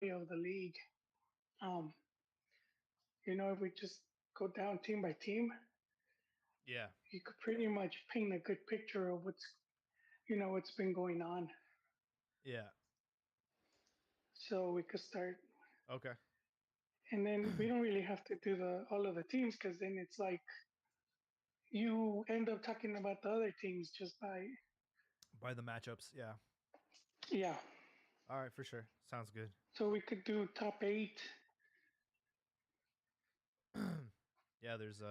of the league. Um, if we just go down team by team, Yeah. you could pretty much paint a good picture of what's been going on. Yeah. So we could start, Okay. and then we don't really have to do the all of the teams because then it's like you end up talking about the other teams just by By the matchups. Yeah. yeah. All right, for sure. Sounds good. So we could do top eight. Yeah, there's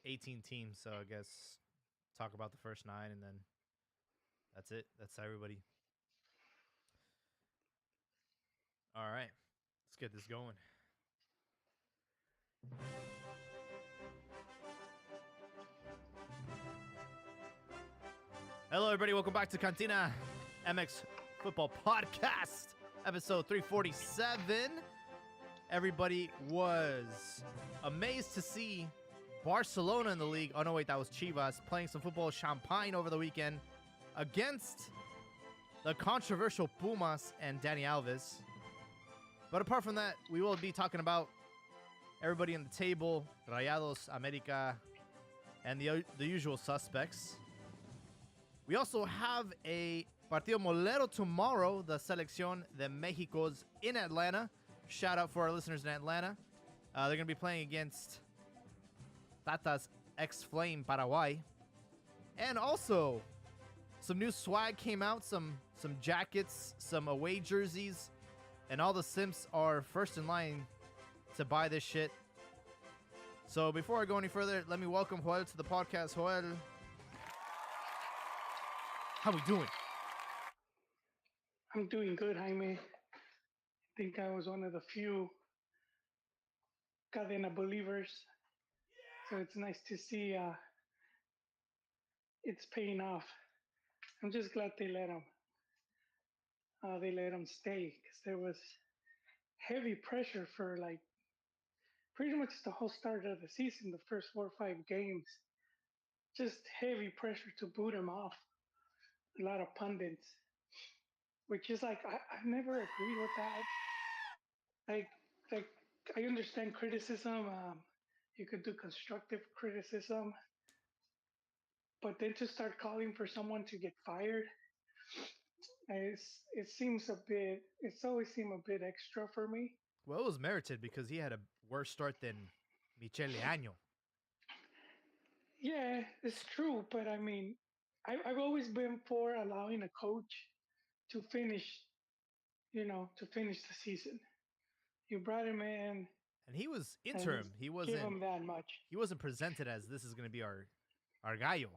18 teams, so I guess talk about the first 9 and then that's it. That's everybody. All right. Let's get this going. Hello, everybody. Welcome back to Cantina MX Football Podcast, episode 347. Everybody was amazed to see Barcelona in the league. Oh, no, wait, that was Chivas playing some Futbol Champange over the weekend against the controversial Pumas and Dani Alves. But apart from that, we will be talking about everybody on the table, Rayados, America, and the usual suspects. We also have a Partido Molero tomorrow, the Selección de Mexico's in Atlanta. Shout out for our listeners in Atlanta. They're going to be playing against Tata's ex-flame Paraguay. And also, some new swag came out, some jackets, some away jerseys, and all the simps are first in line to buy this shit. So before I go any further, let me welcome Joel to the podcast. Joel, how we doing? I'm doing good, Jaime. I think I was one of the few Cadena believers. So it's nice to see it's paying off. I'm just glad they let him stay because there was heavy pressure for like pretty much the whole start of the season, the first 4 or 5 games. Just heavy pressure to boot him off. A lot of pundits, which is like I've never agreed with that. Like I understand criticism. You could do constructive criticism, but then to start calling for someone to get fired, it seems a bit. It's always seemed a bit extra for me. Well, it was merited because he had a worse start than Michele Año. Yeah, it's true, but I mean, I've always been for allowing a coach to finish, to finich the season. You brought him in, And he was and interim. He give wasn't him that much. he wasn't presented as this is going to be our gallo.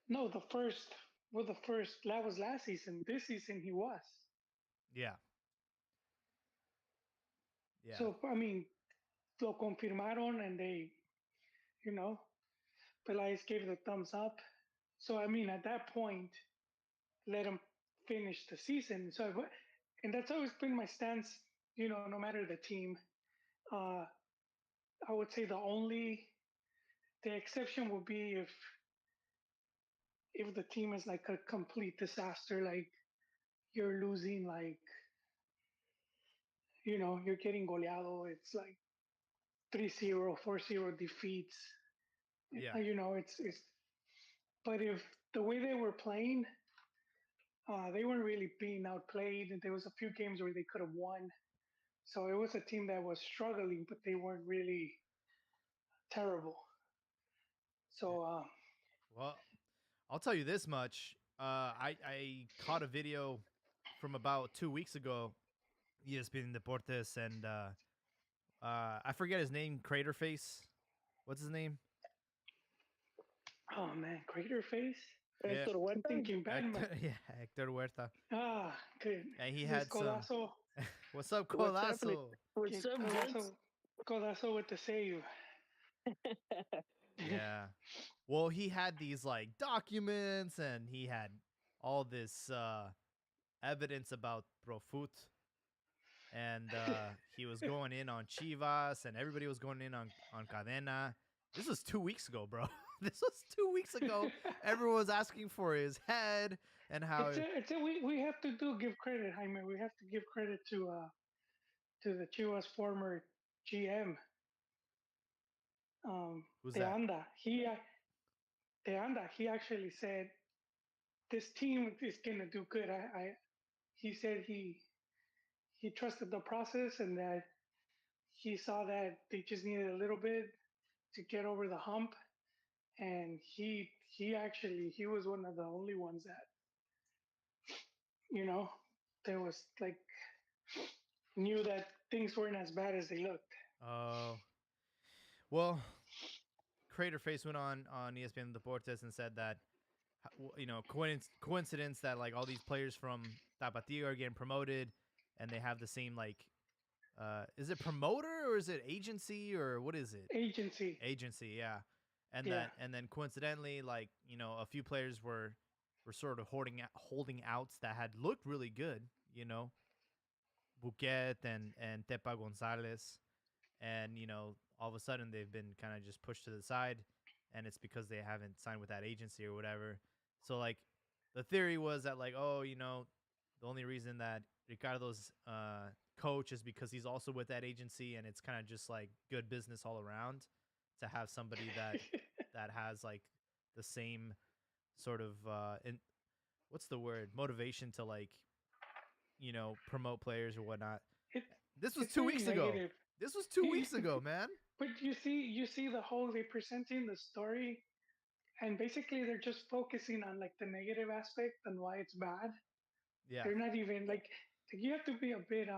No, the first that was last season. This season he was. Yeah. Yeah. So I mean, lo confirmaron, and they, you know, Pelaez gave the thumbs up. So I mean, at that point, let him finish the season. And that's always been my stance. No matter the team, uh, I would say the exception would be if the team is like a complete disaster, like you're losing, like you're getting goleado. It's like 3-0, 4-0 defeats. Yeah. It's. But if the way they were playing, they weren't really being outplayed, and there was a few games where they could have won. So it was a team that was struggling, but they weren't really terrible. Yeah. So Well, I'll tell you this much. I caught a video from about 2 weeks ago, ESPN Deportes, and I forget his name, Craterface. What's his name? oh man, Crater Face. Yeah. Héctor I'm Huerta. thinking Batman. Yeah, Hector Huerta. Good. And he This had some. Codazo, What's up, What's happening? Colazo? What's up, gents? Codazo with the save. Yeah. Well, he had these like documents and he had all this evidence about Profut. And he was going in on Chivas and everybody was going in on Cadena. This was 2 weeks ago, bro. This was 2 weeks ago. Everyone was asking for his head. and how we have to do give credit, Jaime. We have to give credit to the Chivas former GM, who's De that? Anda. De Anda. He actually said this team is gonna do good. He said he trusted the process and that he saw that they just needed a little bit to get over the hump, and he was one of the only ones that you know there was like knew that things weren't as bad as they looked. Oh, well, Crater Face went on ESPN Deportes and said that coincidence that like all these players from Tapatio are getting promoted, and they have the same like is it promoter or is it agency or what is it? Agency, Agency, yeah. And yeah. then coincidentally, like a few players were sort of holding outs that had looked really good. Bouquet and Tepa Gonzalez, and all of a sudden they've been kind of just pushed to the side, and it's because they haven't signed with that agency or whatever. So like the theory was that like, oh, the only reason that Ricardo's coach is because he's also with that agency, and it's kind of just like good business all around to have somebody that has like the same sort of what's the word, motivation to like promote players or whatnot. it, This was it's two very weeks ago. negative. This was 2 weeks ago, man. But you see the whole they presenting the story, and basically they're just focusing on like the negative aspect and why it's bad. Yeah. They're not even like you have to be a bit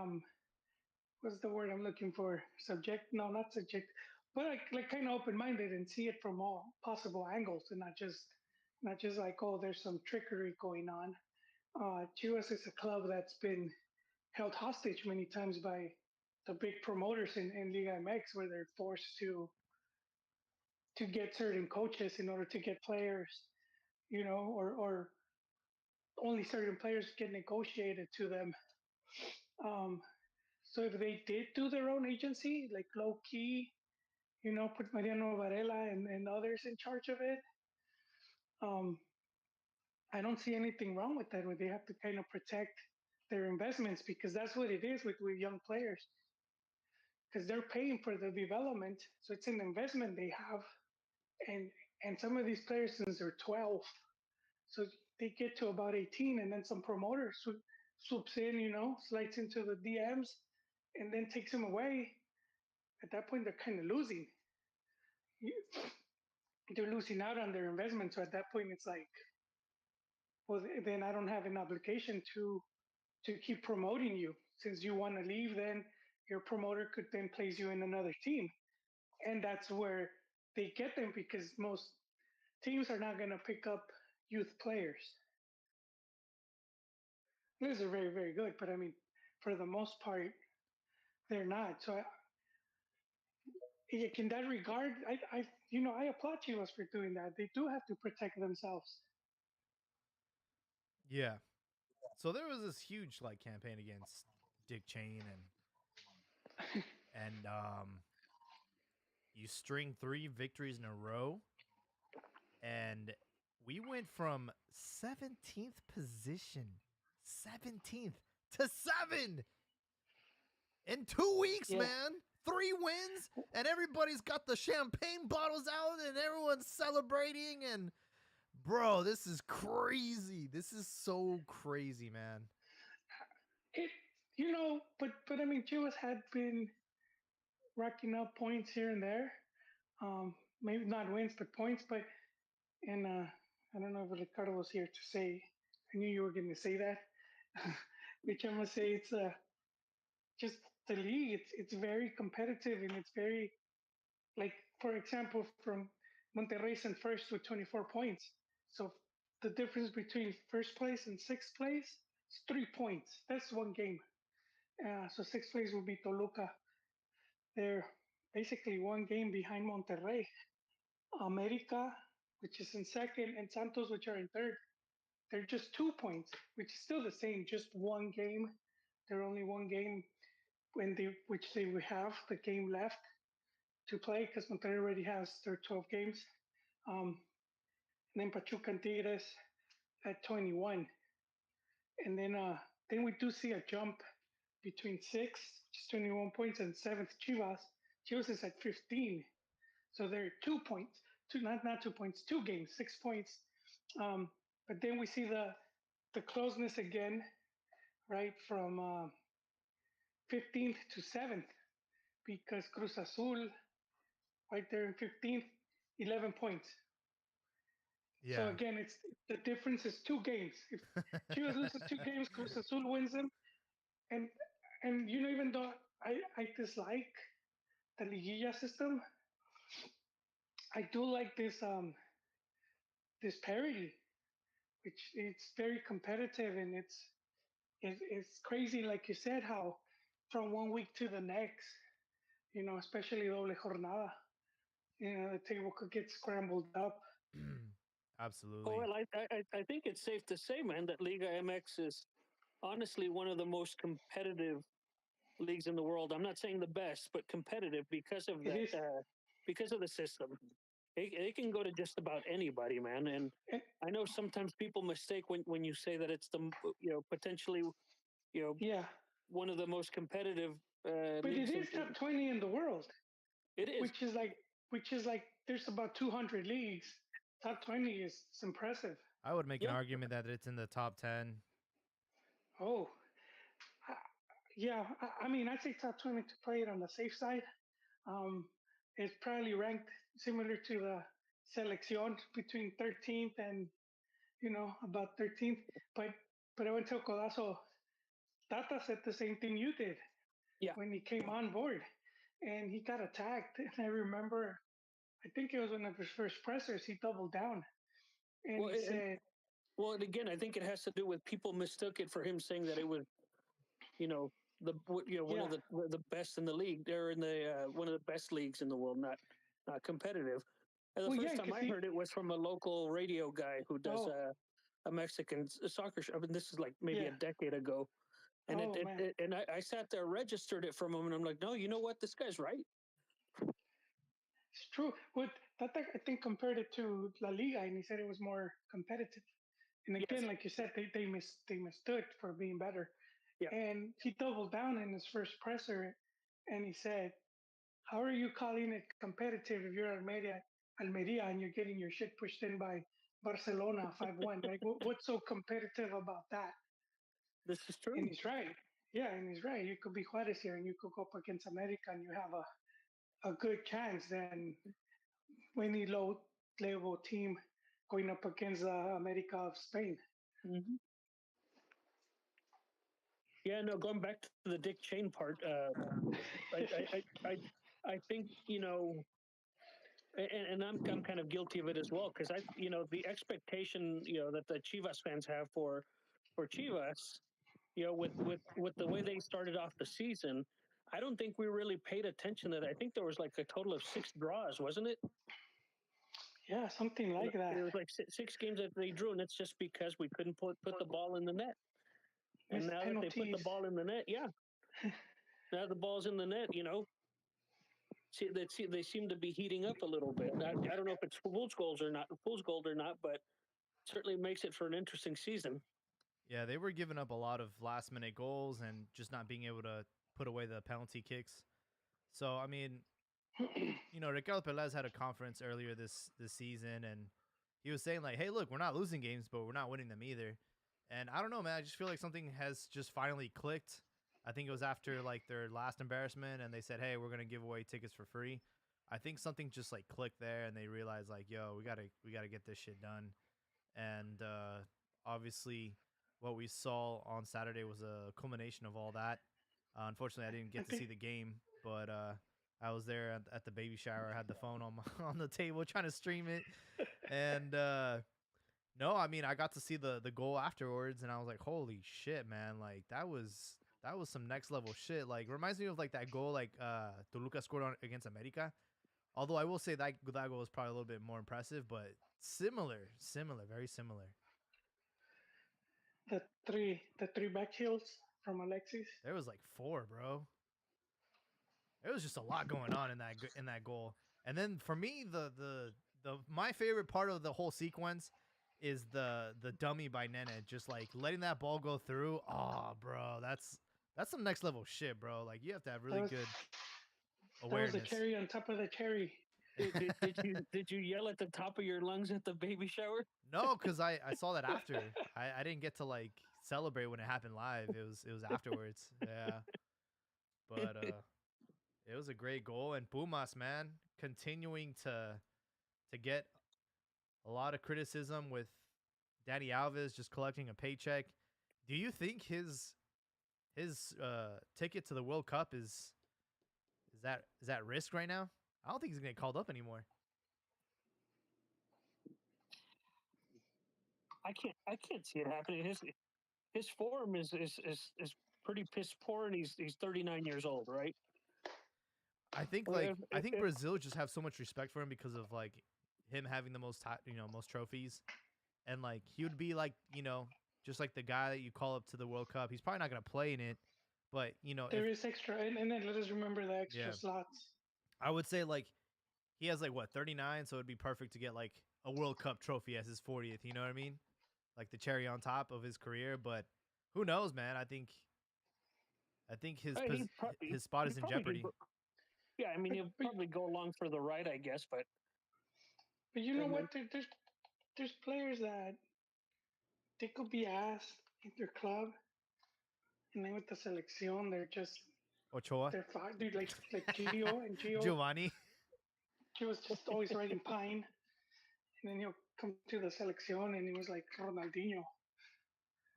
what's the word I'm looking for? Subject? No, not subject, but like kind of open minded and see it from all possible angles and not just like, oh, there's some trickery going on. Chivas is a club that's been held hostage many times by the big promoters in Liga MX, where they're forced to get certain coaches in order to get players, or only certain players get negotiated to them. Um, so if they did do their own agency, like low key, put Mariano Varela and others in charge of it, um, I don't see anything wrong with that. Where they have to kind of protect their investments because that's what it is with young players because they're paying for the development, so it's an investment they have, and some of these players since they're 12, so they get to about 18, and then some promoter swoops in, slides into the DMs, and then takes them away. At that point, they're kind of losing. They're losing out on their investment. So at that point, it's like, well, then I don't have an obligation to keep promoting you. Since you want to leave, then your promoter could then place you in another team, and that's where they get them because most teams are not going to pick up youth players. These are very, very good, but I mean, for the most part, they're not. So, in that regard, I applaud Chivas for doing that. They do have to protect themselves. Yeah. So there was this huge like campaign against Dick Cheney, and you string 3 victories in a row, and we went from 17th position, 17th to 7 in 2 weeks, Yeah, man. 3 wins, and everybody's got the champagne bottles out, and everyone's celebrating. And bro, this is crazy. This is so crazy, man. it but I mean, Chivas had been racking up points here and there. Maybe not wins, but points. But and I don't know if Ricardo was here to say. I knew you were going to say that. Which I'm gonna say it's just the league. It's very competitive and it's very like, for example, from Monterrey's in first with 24 points. So the difference between first place and sixth place is 3 points. That's one game. So sixth place will be Toluca. They're basically one game behind Monterrey. America, which is in second, and Santos, which are in third, they're just 2 points, which is still the same, just one game. They're only one game which they will have the game left to play because Monterrey already has their 12 games. And then Pachuca and Tigres at 21. and then we do see a jump between sixth, which is 21 points, and seventh Chivas. Chivas is at 15, so they're 2 points, not 2 points, 2 games, 6 points. Um, but then we see the closeness again, right from 15th to 7th, because Cruz Azul right there in 15th, 11 points. So Yeah. again, it's the difference is 2 games. If Chivas loses 2 games, Cruz Azul wins them, and even though I dislike the liguilla system, I do like this parity, which it's very competitive, and it's crazy, like you said, how from one week to the next, especially doble jornada, the table could get scrambled up. Oh Absolutely. well, I think it's safe to say, man, that Liga MX is honestly one of the most competitive leagues in the world. I'm not saying the best, but competitive because of It that, is, because of the system. It can go to just about anybody, man. And and, I know sometimes people mistake when you say that it's the potentially you know yeah, one of the most competitive but it leagues is top 20 in the world, it is. which is like there's about 200 leagues. Top 20 is it's impressive. I would make an Yeah. argument that it's in the top 10. Oh, uh, yeah. I mean, I'd say top 20 to play it on the safe side. Um, it's probably ranked similar to the selección between 13th and about 13th. But I went to Codazo. Tata said the same thing you did Yeah. when he came on board, and he got attacked. And I remember, I think it was one of his first pressers. He doubled down and Well, he said, well, and again, I think it has to do with people mistook it for him saying that it was, you know, one "Yeah, of the best in the league. They're in the one of the best leagues in the world, not competitive. And the well, yeah, first time because I heard it was from a local radio guy who does oh, a Mexican soccer show. I mean, this is like maybe yeah, a decade ago, and oh man, I sat there, registered it from him, and I'm like, no, you know what, this guy's right. it's true." But Tata, I think, compared it to La Liga, and he said it was more competitive. And Yes, again, like you said, they mistook for being better. yeah. And he doubled down in his first presser, and he said, "How are you calling it competitive if you're Almeria, and you're getting your shit pushed in by Barcelona 5-1? Like, what's so competitive about that?" This is And true. he's right. Yeah, and he's right. You could be Juarez here, and you could go up against America, and you have a good chance than any low level team going up against America of Spain. Hmm. Yeah, no, going back to the Dick Chain part, I, I, I, I think and I'm kind of guilty of it as well because the expectation that the Chivas fans have for Chivas, with the way they started off the season, I don't think we really paid attention to that. I think there was like a total of 6 draws, wasn't it? Yeah, something like that. It was like 6 games that they drew, and it's just because we couldn't put the ball in the net. And Missed now that they put the penalties. ball in the net, yeah, now the ball's in the net, they seem to be heating up a little bit. I don't know if it's fool's gold or not, but certainly makes it for an interesting season. Yeah, they were giving up a lot of last minute goals and just not being able to put away the penalty kicks. So, I mean, Ricardo Pelez had a conference earlier this season, and he was saying like, "Hey, look, we're not losing games, but we're not winning them either." And I don't know, man. I just feel like something has just finally clicked. I think it was after like their last embarrassment, and they said, "Hey, we're gonna give away tickets for free." I think something just like clicked there, and they realized like, "Yo, we gotta get this shit done." And obviously, what we saw on Saturday was a culmination of all that. Unfortunately, I didn't I get to think see the game, but I was there at the baby shower. I had the phone on on the table trying to stream it, and no, I mean I got to see the goal afterwards, and I was like, holy shit, man! Like that was some next level shit. Like reminds me of like that goal like Toluca scored on against America. Although I will say that goal was probably a little bit more impressive, but similar, very similar. the three back heels from Alexis. There was like four, bro. There was just a lot going on in that goal. And then for me, the my favorite part of the whole sequence is the dummy by Nene, just like letting that ball go through. Oh, bro, that's some next level shit, bro. Like you have to have really That was good that was the awareness. cherry on top of the cherry. Did you yell at the top of your lungs at the baby shower? No, because I saw that after. I didn't get to like celebrate when it happened live. It was afterwards. Yeah, but it was a great goal, and Pumas, man, continuing to get a lot of criticism with Danny Alves just collecting a paycheck. Do you think his ticket to the World Cup is at risk right now? I don't think he's gonna get called up anymore. I can't see it happening. His form is pretty piss poor, and he's 39 years old, right? Well, I think Brazil just have so much respect for him because of like him having the most trophies, and like he would be like just like the guy that you call up to the World Cup. He's probably not gonna play in it, but if There is extra, and then let us remember the extra yeah, slots. I would say like he has like what 39, so it'd be perfect to get like a World Cup trophy as his 40th. You know what I mean? Like the cherry on top of his career. But who knows, man? I think he probably his spot he is in probably could jeopardy. yeah, I mean, But, he'll but, probably go along for the ride, I guess. but you know And then, what? There's players that they could be asked in their club, and then with the selección, Ochoa, they're fine, dude. Like Gio and Gio, Giovanni. Gio's just always riding pine, and then he'll come to the selección, and he was like Ronaldinho.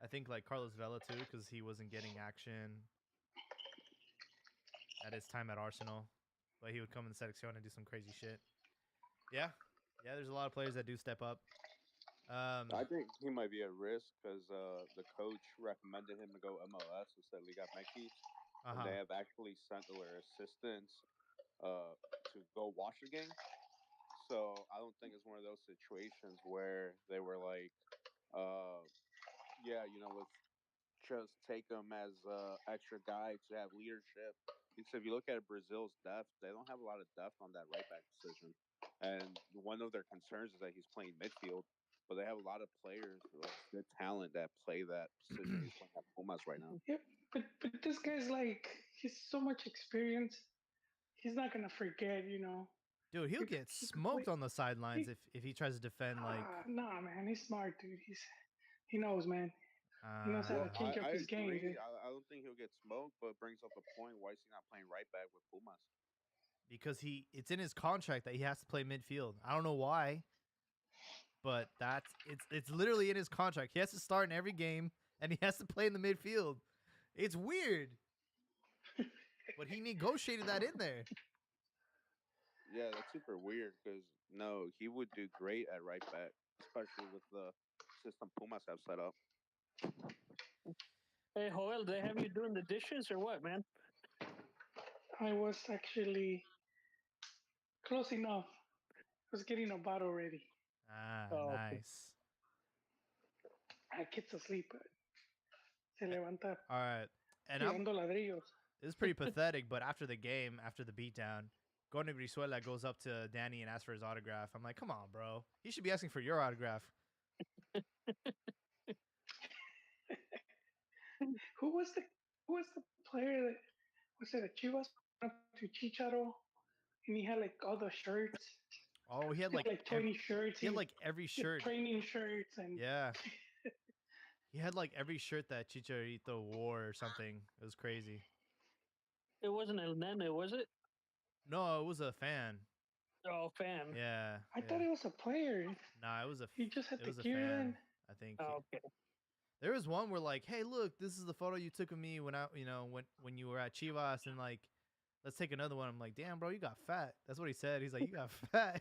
I think like Carlos Vela too, because he wasn't getting action at his time at Arsenal, but he would come in the selección and do some crazy shit. Yeah, yeah. There's a lot of players that do step up. I think he might be at risk because the coach recommended him to go MLS instead of Liga MX, and uh-huh. they have actually sent their assistants to go watch the game. So I don't think it's one of those situations where they were like, uh, yeah, let's just take him as extra guy to have leadership. Because if you look at Brazil's depth, they don't have a lot of depth on that right back position. And one of their concerns is that he's playing midfield, but they have a lot of players, like good talent that play that position. He's playing at Pumas right now. Yep, but this guy's like he's so much experience. He's not gonna forget, Dude, he'll He, get he could play. smoked on the sidelines He, if he tries to defend like nah, man, he's smart, dude. He knows, man. He knows how uh to change up I his game, agree. dude. I don't think he'll get smoked, but it brings up a point. Why is he not playing right back with Pumas? because it's in his contract that he has to play midfield. I don't know why, but it's literally in his contract. He has to start in every game and he has to play in the midfield. It's weird. But he negotiated that in there. Yeah, that's super weird because no, he would do great at right back, especially with the system Pumas have set up. hey, Joel, they have you doing the dishes or what, man? I was actually close enough. I was getting a bottle ready. Ah, Oh, okay. nice. Kid's asleep. Se levanta All right. And tirando ladrillos. it's pretty pathetic, but after the game, after the beatdown, Gordon Brizuela goes up to Danny and asks for his autograph. I'm like, come on, bro. He should be asking for your autograph. Who was the player that was it a Chivas went up to Chicharo and he had like all the shirts. Oh, he had He had like 20 shirts. he had like every he had shirt. training shirts and Yeah. He had like every shirt that Chicharito wore or something. It was crazy. It wasn't El Nene, was it? No, it was a fan. Oh, fan. Yeah. I thought he was a player. Nah, it was He just had it the was a gear fan. in. I think Oh, okay. there was one where like, hey, look, this is the photo you took of me when when you were at Chivas, and like, let's take another one. I'm like, damn, bro, you got fat. That's what he said. He's like, you got fat.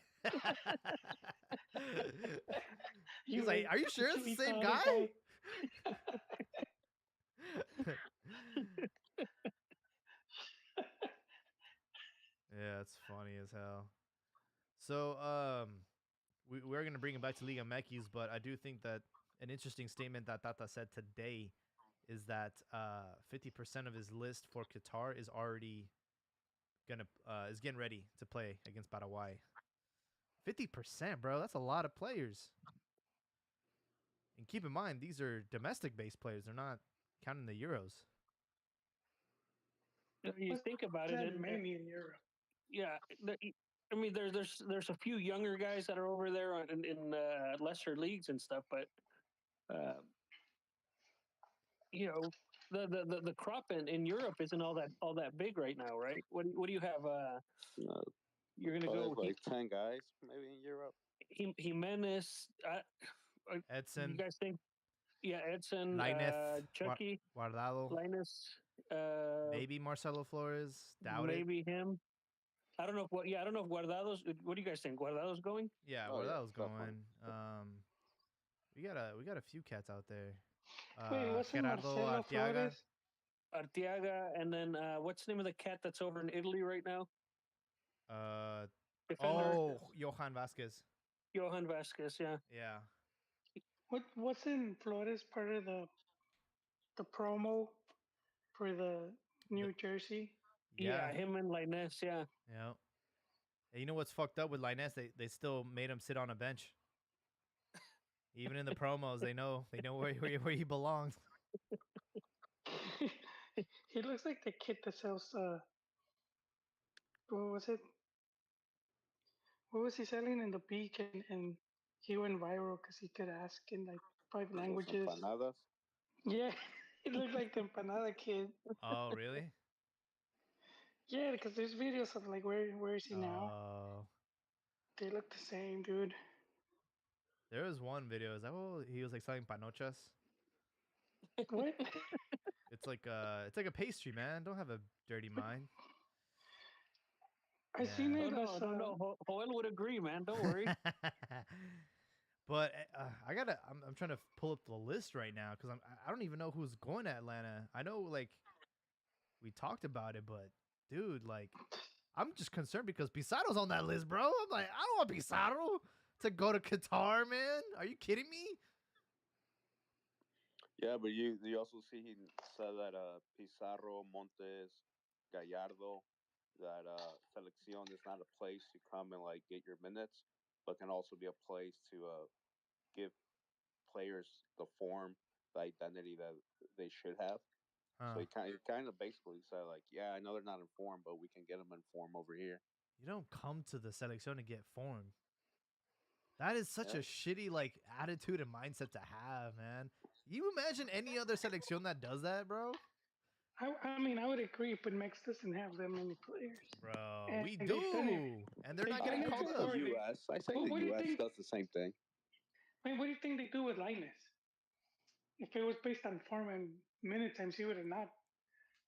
He's like, are you sure it's the same guy? Yeah, it's funny as hell. So, we're gonna bring it back to Liga MX, but I do think that an interesting statement that Tata said today is that 50% of his list for Qatar is already is getting ready to play against Paraguay. 50%, bro. That's a lot of players. And keep in mind, these are domestic-based players. They're not counting the Euros. You think about it, That and mainly in Europe. yeah, I mean, there's a few younger guys that are over there in lesser leagues and stuff, but uh, you know, the crop in Europe isn't all that big right now, right? What do you have? Uh, You're gonna probably go have like 10 guys maybe in Europe. Jimenez. You Edson, guys think? Yeah, Edson, Lainez, Chucky, Guardado, Linus, uh, maybe Marcelo Flores. Doubt it. maybe him. I don't know if what. Yeah, I don't know if Guardado's. What do you guys think? Guardado's going? Yeah, Oh yeah, Guardado's definitely. going. We got a few cats out there. Wait, wasn't Gerardo Marcelo Arteaga. Flores? Arteaga, and then what's the name of the cat that's over in Italy right now? Uh, Defender, Johan Vasquez. Johan Vasquez. Yeah, Yeah, Wasn't Flores part of the promo for the the, New Jersey? yeah, yeah, him and Linus. Yeah, yeah. And you know what's fucked up with Linus? They still made him sit on a bench. Even in the promos, they know where he belongs. He looks like the kid that sells what was it? What was he selling in the beak, and he went viral because he could ask in like 5 languages. Those empanadas. Yeah, he looked like the empanada kid. Oh, really? Yeah, because there's videos of like where is he now? Oh, They look the same, dude. there was one video. Is that what he was like selling panochas? What? It's like a pastry, man. Don't have a dirty mind. I seen oh it as no, no, no. Joel would agree, man. Don't worry. But I'm trying to pull up the list right now because I don't even know who's going to Atlanta. I know like we talked about it, but dude, like I'm just concerned because Pizarro's on that list, bro. I'm like, I don't want Pizarro to go to Qatar, man. Are you kidding me? Yeah, but you also see he said that Pizarro, Montes, Gallardo, that Selección is not a place to come and like get your minutes, but can also be a place to give players the form, the identity that they should have. So Huh. he kind of basically said like, yeah, I know they're not informed, but we can get them informed over here. You don't come to the Selección to get formed. That is such Yeah, a shitty like attitude and mindset to have, man. You imagine any other Selección that does that, bro? I mean, I would agree, but Mex doesn't have that many players, Bro, and we they've done it. do, and they're They've not done getting it I called say up. the before. U.S. I say the What do you U.S. think? does the same thing. Man, what do you think they do with Linus? If it was based on form and minute times, he would have not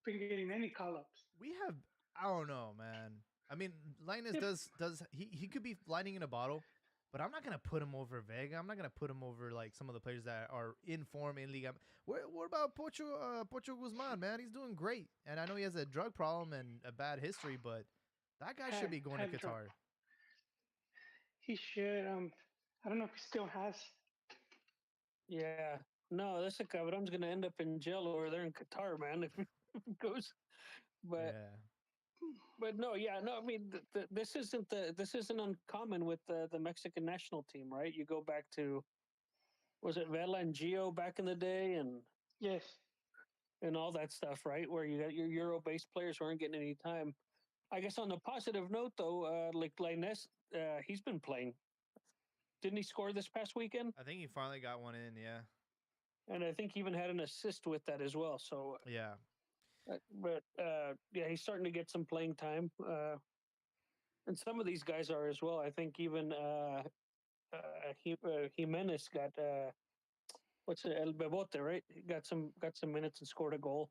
been getting any call ups. We have, I don't know, man. I mean, Linus Yep. does he could be lightning in a bottle, but I'm not gonna put him over Vega. I'm not gonna put him over like some of the players that are in form in Liga. What about Pocho Guzman, man? He's doing great, and I know he has a drug problem and a bad history, but that guy should be going to Had drug. Qatar. He should. I don't know if he still has. Yeah. No, this cabron's gonna end up in jail over there in Qatar, man. If it goes, but Yeah. but no, yeah, no. I mean, this isn't uncommon with the Mexican national team, right? You go back to was it Vela and Gio back in the day, Yes. and all that stuff, right? Where you got your Euro-based players who aren't getting any time. I guess on a positive note, though, like Lainez, he's been playing. Didn't he score this past weekend? I think he finally got one in. Yeah. And I think he even had an assist with that as well. So, Yeah. yeah, he's starting to get some playing time. And some of these guys are as well. I think even Jimenez got what's it, El Bebote, right? He got some minutes and scored a goal,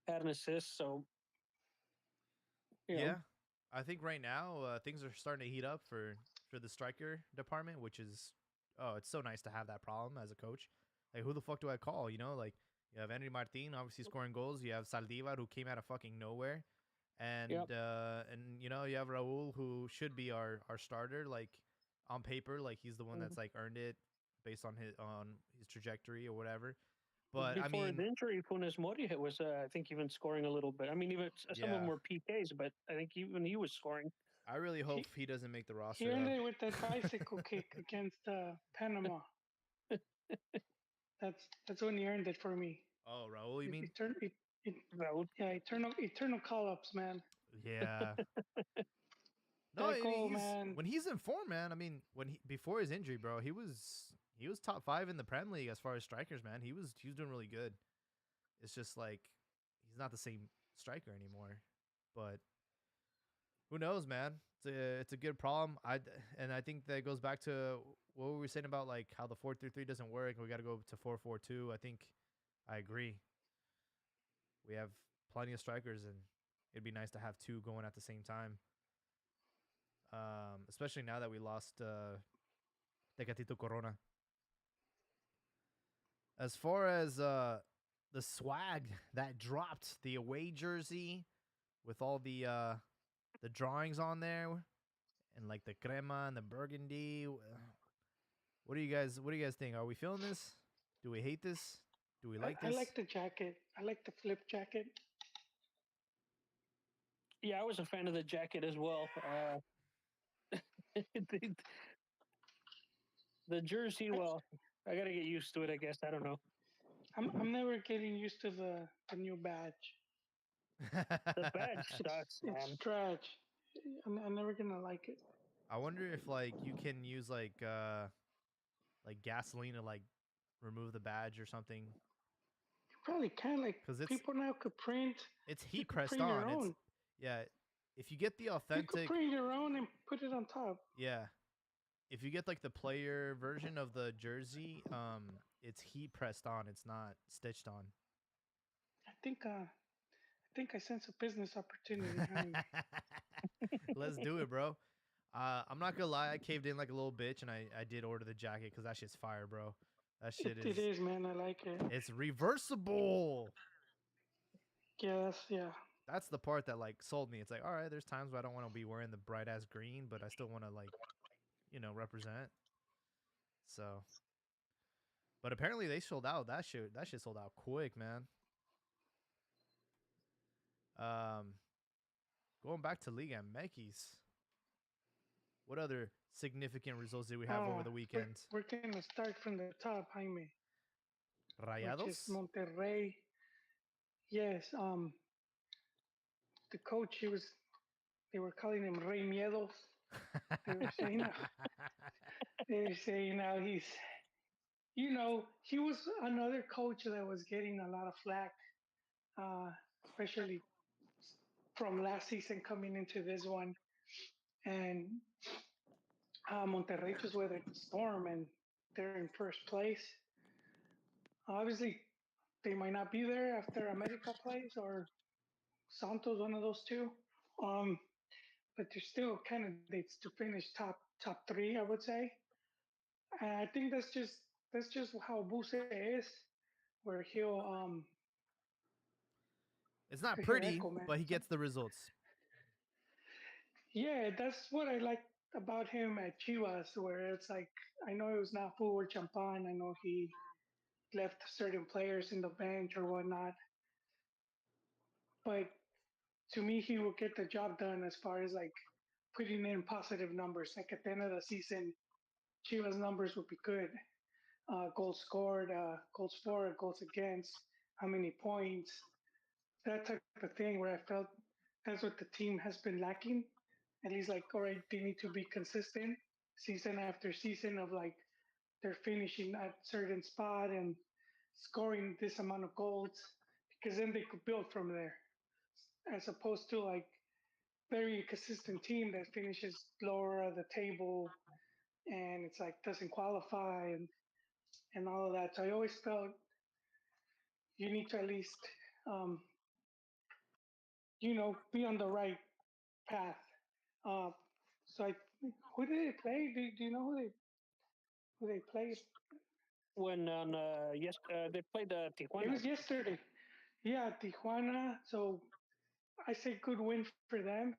had an assist. So, Yeah. I think right now things are starting to heat up for the striker department, which is it's so nice to have that problem as a coach. Like, who the fuck do I call? You know, like you have Henry Martin obviously scoring goals. You have Saldivar who came out of fucking nowhere, and you know you have Raul who should be our starter. Like on paper, like he's the one that's like earned it based on his trajectory or whatever. But I before his mean, injury, Funes Mori was, I think, even scoring a little bit. I mean, even some of yeah, them were PKs, but I think even he was scoring. I really hope He, he doesn't make the he roster though. ended with that bicycle kick against Panama. That's when he earned it for me. Oh, Raul, you mean? Eternal, it, Raul. yeah, eternal call-ups, man. Yeah. No, I mean Deco, he's man. when he's in form, man. I mean, when he before his injury, bro, he was top 5 in the Prem League as far as strikers, man. He was doing really good. It's just like he's not the same striker anymore. But who knows, man? It's a good problem. And I think that goes back to what we were saying about like how the 4-3-3 doesn't work. We got to go to 4-4-2. I think I agree. We have plenty of strikers, and it'd be nice to have two going at the same time. Especially now that we lost Tecatito Corona. As far as the swag that dropped, the away jersey with all the drawings on there, and like the crema and the burgundy. What do you guys think? Are we feeling this? Do we hate this? Do we like I this? like the jacket. I like the flip jacket. Yeah, I was a fan of the jacket as well. The, the jersey, I, well, I got to get used to it, I guess. I don't know. I'm never getting used to the new badge. The badge sucks, It's man. trash. I'm never gonna like it. I wonder if like you can use like gasoline to like remove the badge or something, You probably can. Like because it's people now could print. it's You heat could pressed print your on. It's own. yeah. If you get the You could authentic, print your own and put it on top. yeah. If you get like the player version of the jersey, it's heat pressed on. It's not stitched on. I think I sense a business opportunity, honey. Let's do it, bro. I'm not gonna lie, I caved in like a little bitch, and I did order the jacket because that shit's fire, bro. That shit It is is, man. I like it. it's reversible. Yeah. That's the part that like sold me. It's like, all right, there's times where I don't want to be wearing the bright ass green, but I still want to like, represent. So, but apparently they sold out. That shit sold out quick, man. Um, Going back to Liga MX, what other significant results did we have over the We're, weekend? we're gonna start from the top, Jaime, which is Rayados. Monterrey. Yes. The coach, they were calling him Rey Miedos. They were saying, now he was another coach that was getting a lot of flack, uh, especially from last season coming into this one. And Monterrey just weathered the storm, and they're in first place. Obviously, they might not be there after America plays or Santos, one of those two. Um, but they're still candidates to finish top three, I would say. And I think that's just how Buse is, where It's not he'll pretty, echo, man. but he gets the results. Yeah, that's what I like about him at Chivas, where it's like I know it was not Futbol Champange. I know he left certain players in the bench or whatnot, but to me, he will get the job done as far as like putting in positive numbers. Like at the end of the season, Chivas numbers would be good. Goals scored, goals for, goals against, how many points, that type of thing. Where I felt that's what the team has been lacking. At least like, all right, they need to be consistent season after season of like they're finishing at certain spot and scoring this amount of goals because then they could build from there as opposed to like very consistent team that finishes lower of the table and it's like doesn't qualify and all of that. So I always felt you need to at least um, be on the right path. Uh, so who did they play? Do you know who they played? When on yes, they played It Tijuana. was yesterday. Yeah, Tijuana. So I say good win for them.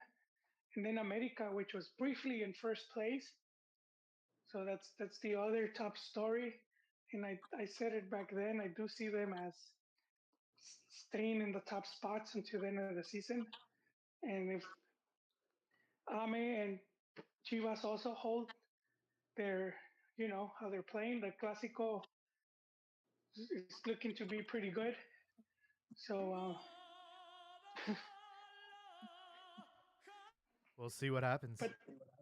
And then America, which was briefly in first place. So that's the other top story. And I said it back then. I do see them as staying in the top spots until the end of the season. And if Ame and Chivas also hold their, how they're playing the Clásico it's looking to be pretty good. So, We'll see what happens.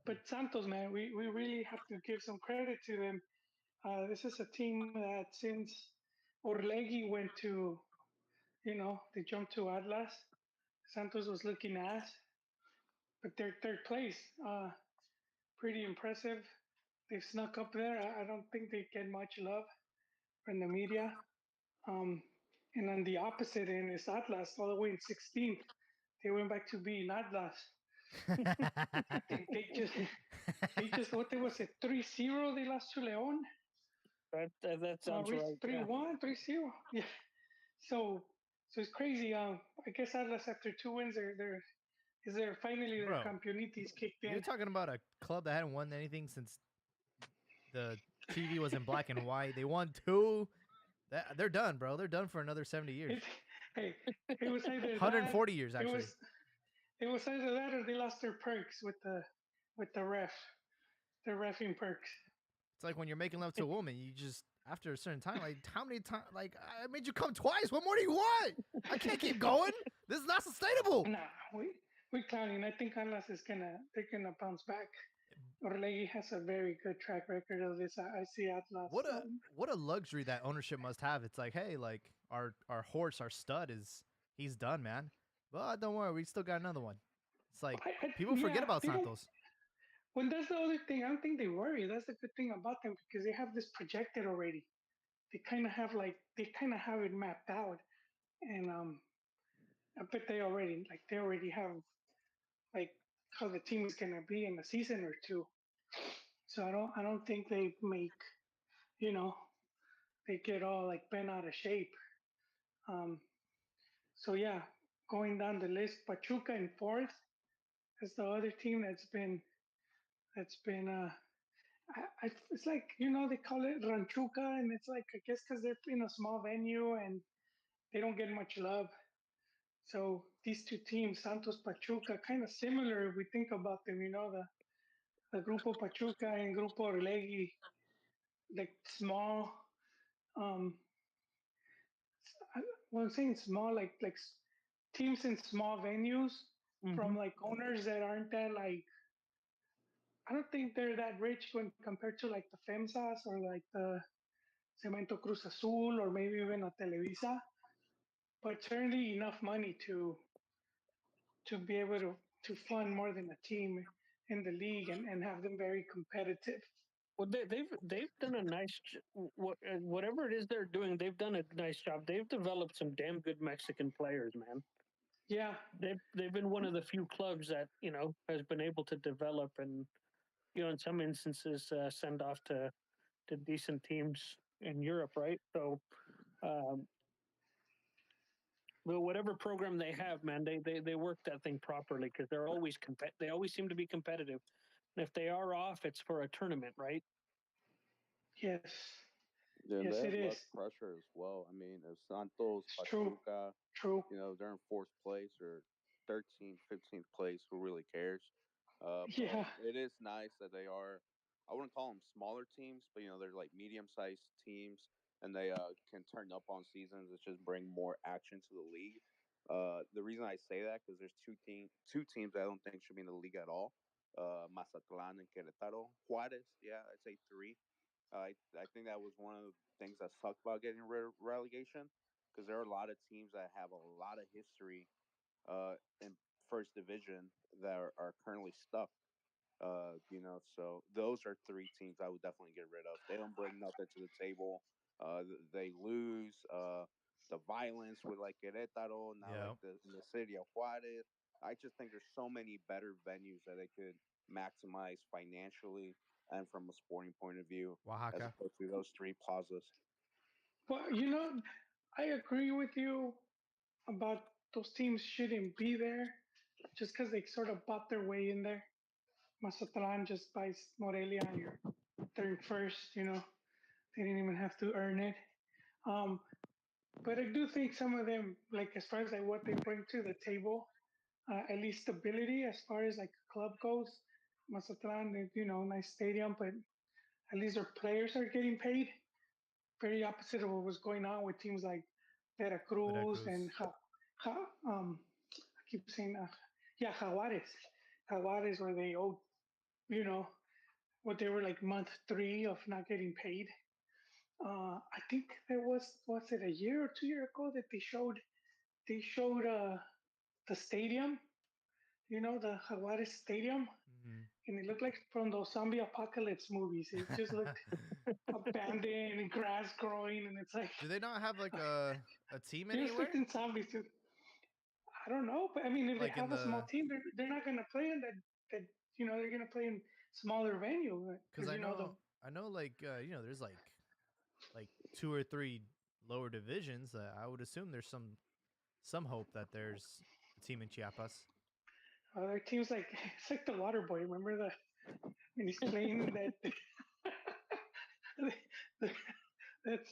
but Santos, man, we really have to give some credit to them. This is a team that since Orlegi went to, they jumped to Atlas. Santos was looking ass, but they're third place. Pretty impressive. They've snuck up there. I don't think they get much love from the media. Um, and on the opposite end is Atlas, all the way in 16th. They went back to being Atlas. I think they just what they was it 3-0 they lost to Leon. That sounds right. 3-1, 3-0. Yeah. So so it's crazy. I guess Atlas after two wins they're finally their Bro, campeonitis kicked you're in. talking about a club that hadn't won anything since the TV was in black and white. They won two. They're done, bro. They're done for another 70 years. Hey, it was either 140 years, it actually. was either that or they lost their perks with the ref, their refing perks. It's like when you're making love to a woman, you just after a certain time, like how many times? Like I made you come twice. What more do you want? I can't keep going. This is not sustainable. Nah, we clowning. I think Atlas they're gonna bounce back. Orlegi has a very good track record of this. I see Atlas. What a luxury that ownership must have. It's like, hey, like our horse, our stud he's done, man. But don't worry, we still got another one. It's like people forget about Santos. Well, that's the other thing. I don't think they worry. That's the good thing about them because they have this projected already. They kind of have it mapped out, and I bet they already have like how the team is gonna be in a season or two. So I don't think they make you know they get all like bent out of shape. Um, so yeah, going down the list, Pachuca in fourth is the other team that's been it's like they call it ranchuca, and it's like I guess because they're in a small venue and they don't get much love. So these two teams, Santos Pachuca, kind of similar if we think about them. The Grupo Pachuca and Grupo Orlegi, like small. Um, well, I'm saying small, teams in small venues Mm-hmm. from like owners that aren't that like. I don't think they're that rich when compared to like the FEMSAs or like the Cemento Cruz Azul or maybe even a Televisa, but certainly enough money to be able to fund more than a team in the league and have them very competitive. Well, they've done a nice whatever it is they're doing. They've done a nice job. They've developed some damn good Mexican players, man. Yeah, They've been one of the few clubs that has been able to develop and in some instances send off to decent teams in Europe, right? So, um, well, whatever program they have, man, they work that thing properly because they always seem to be competitive. And if they are off, it's for a tournament, right? yes, Yeah, and yes, they it have is. less pressure as well. I mean, if Santos, It's true, Pachuca, true. they're in fourth place or 13th, 15th place, who really cares? But Yeah, it is nice that they are, I wouldn't call them smaller teams, but, they're like medium sized teams and they can turn up on seasons. It's just bring more action to the league. The reason I say that because there's two teams I don't think should be in the league at all. Mazatlan and Querétaro. Juarez, yeah, I'd say three. I think that was one of the things that sucked about getting relegation because there are a lot of teams that have a lot of history in first division that are currently stuck. So those are three teams I would definitely get rid of. They don't bring nothing to the table. They lose. The violence with like Querétaro, now like Yeah, in the city of Juarez. I just think there's so many better venues that they could maximize financially and from a sporting point of view as Oaxaca. opposed to those three plazas. but I agree with you about those teams shouldn't be there just because they sort of bought their way in there. Mazatlan just buys Morelia and you're third first. They didn't even have to earn it. Um, but I do think some of them, like as far as like what they bring to the table, at least stability as far as like a club goes. Mazatlan, nice stadium, but at least their players are getting paid. very opposite of what was going on with teams like Veracruz and Veracruz. I keep saying yeah, Jaguares, where they owed, you know, what they were like month 3 of not getting paid. I think there was it a year or 2 year ago that they showed the stadium, the Jaguares stadium, Mhm. and it looked like from those zombie apocalypse movies. It just looked abandoned and grass growing, and it's like Do they not have like a team you're anywhere? expecting zombies to. I don't know, but I mean, if they Like in have a small the team, they're not gonna play in that they're gonna play in smaller venue because because the I know like there's like two or three lower divisions. I would assume there's some hope that there's a team in Chiapas. other teams like it's like the Water Boy. Remember when he's playing that the, that's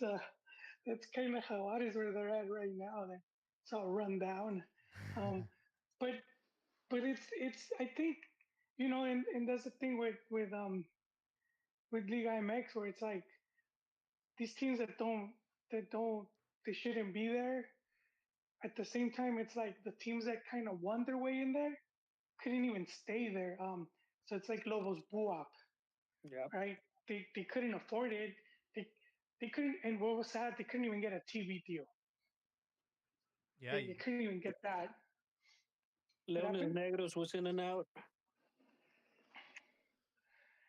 that's kind of how it is where they're at right now. It's all run down. Um, but it's I think and that's the thing with Liga MX where it's like these teams that don't they shouldn't be there. At the same time, it's like the teams that kind of won their way in there couldn't even stay there. So it's like Lobos Buap, Yeah. right? They couldn't afford it. They they couldn't, and what was sad, they couldn't even get a TV deal. Yeah, They couldn't even get that. What Leones happened? Negros was in and out.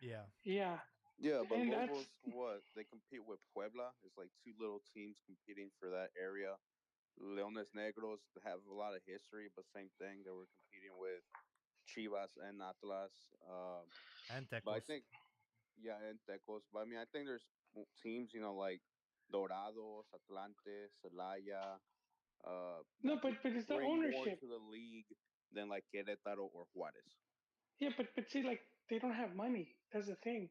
yeah, Yeah, Yeah, but and that's Lobos, what they compete with Puebla. It's like two little teams competing for that area. Leones Negros have a lot of history, but same thing. They were competing with Chivas and Atlas. and But I Tecos. think, yeah, and Tecos. But I mean, I think there's teams, like Dorados, Atlante, Celaya, no, that could but it's the bring more ownership. to the league than like Querétaro or Juarez. Yeah, but see, like they don't have money. That's the thing.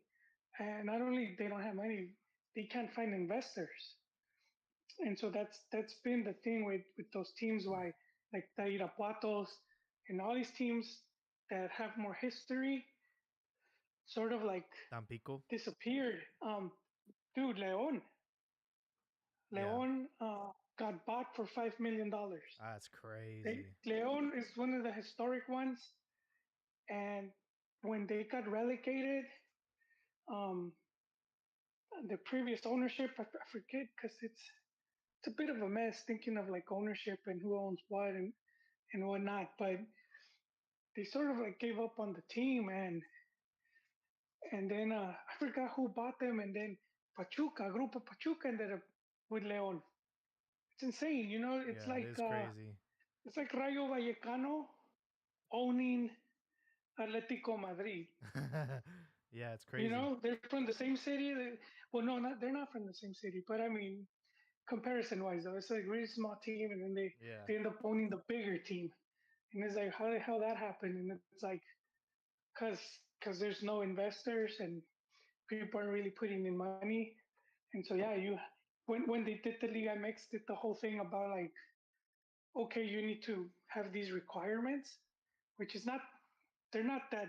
And not only they don't have money, they can't find investors. And so that's been the thing with those teams. Why like the Irapuatos and all these teams that have more history, sort of like Tampico. disappeared. Dude, Yeah, Leon got bought for $5 million. that's crazy. Leon is one of the historic ones, and when they got relegated, um, the previous ownership, I forget because it's a bit of a mess thinking of like ownership and who owns what and whatnot. But they sort of like gave up on the team, and then I forgot who bought them, and then Grupo Pachuca ended up with Leon. It's insane, It's Yeah, it like is crazy. it's like Rayo Vallecano owning Atletico Madrid. Yeah, it's crazy. They're from the same city. Well, no, they're not from the same city, but I mean, comparison wise, though, it's like a really small team, and then they Yeah, they end up owning the bigger team, and it's like how the hell that happened, and it's like because there's no investors and people aren't really putting in money, and so yeah, when they did the Liga MX, did the whole thing about like okay, you need to have these requirements, which is not they're not that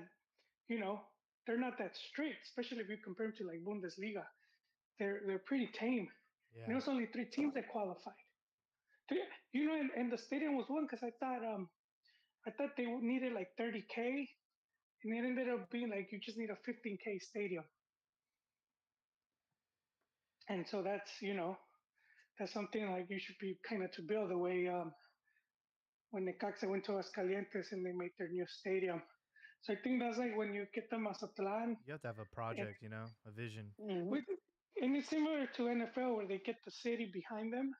you know they're not that strict, especially if you compare them to like Bundesliga. They're pretty tame. And yeah. it was only 3 teams that qualified. And the stadium was one because I thought they needed like 30K, and it ended up being like you just need a 15K stadium. And so that's something like you should be kind of to build the way when Necaxa went to Aguascalientes and they made their new stadium. So I think that's like when you get the Mazatlan, You have to have a and, project, a vision. Mhm. with, and it's similar to NFL where they get the city behind them,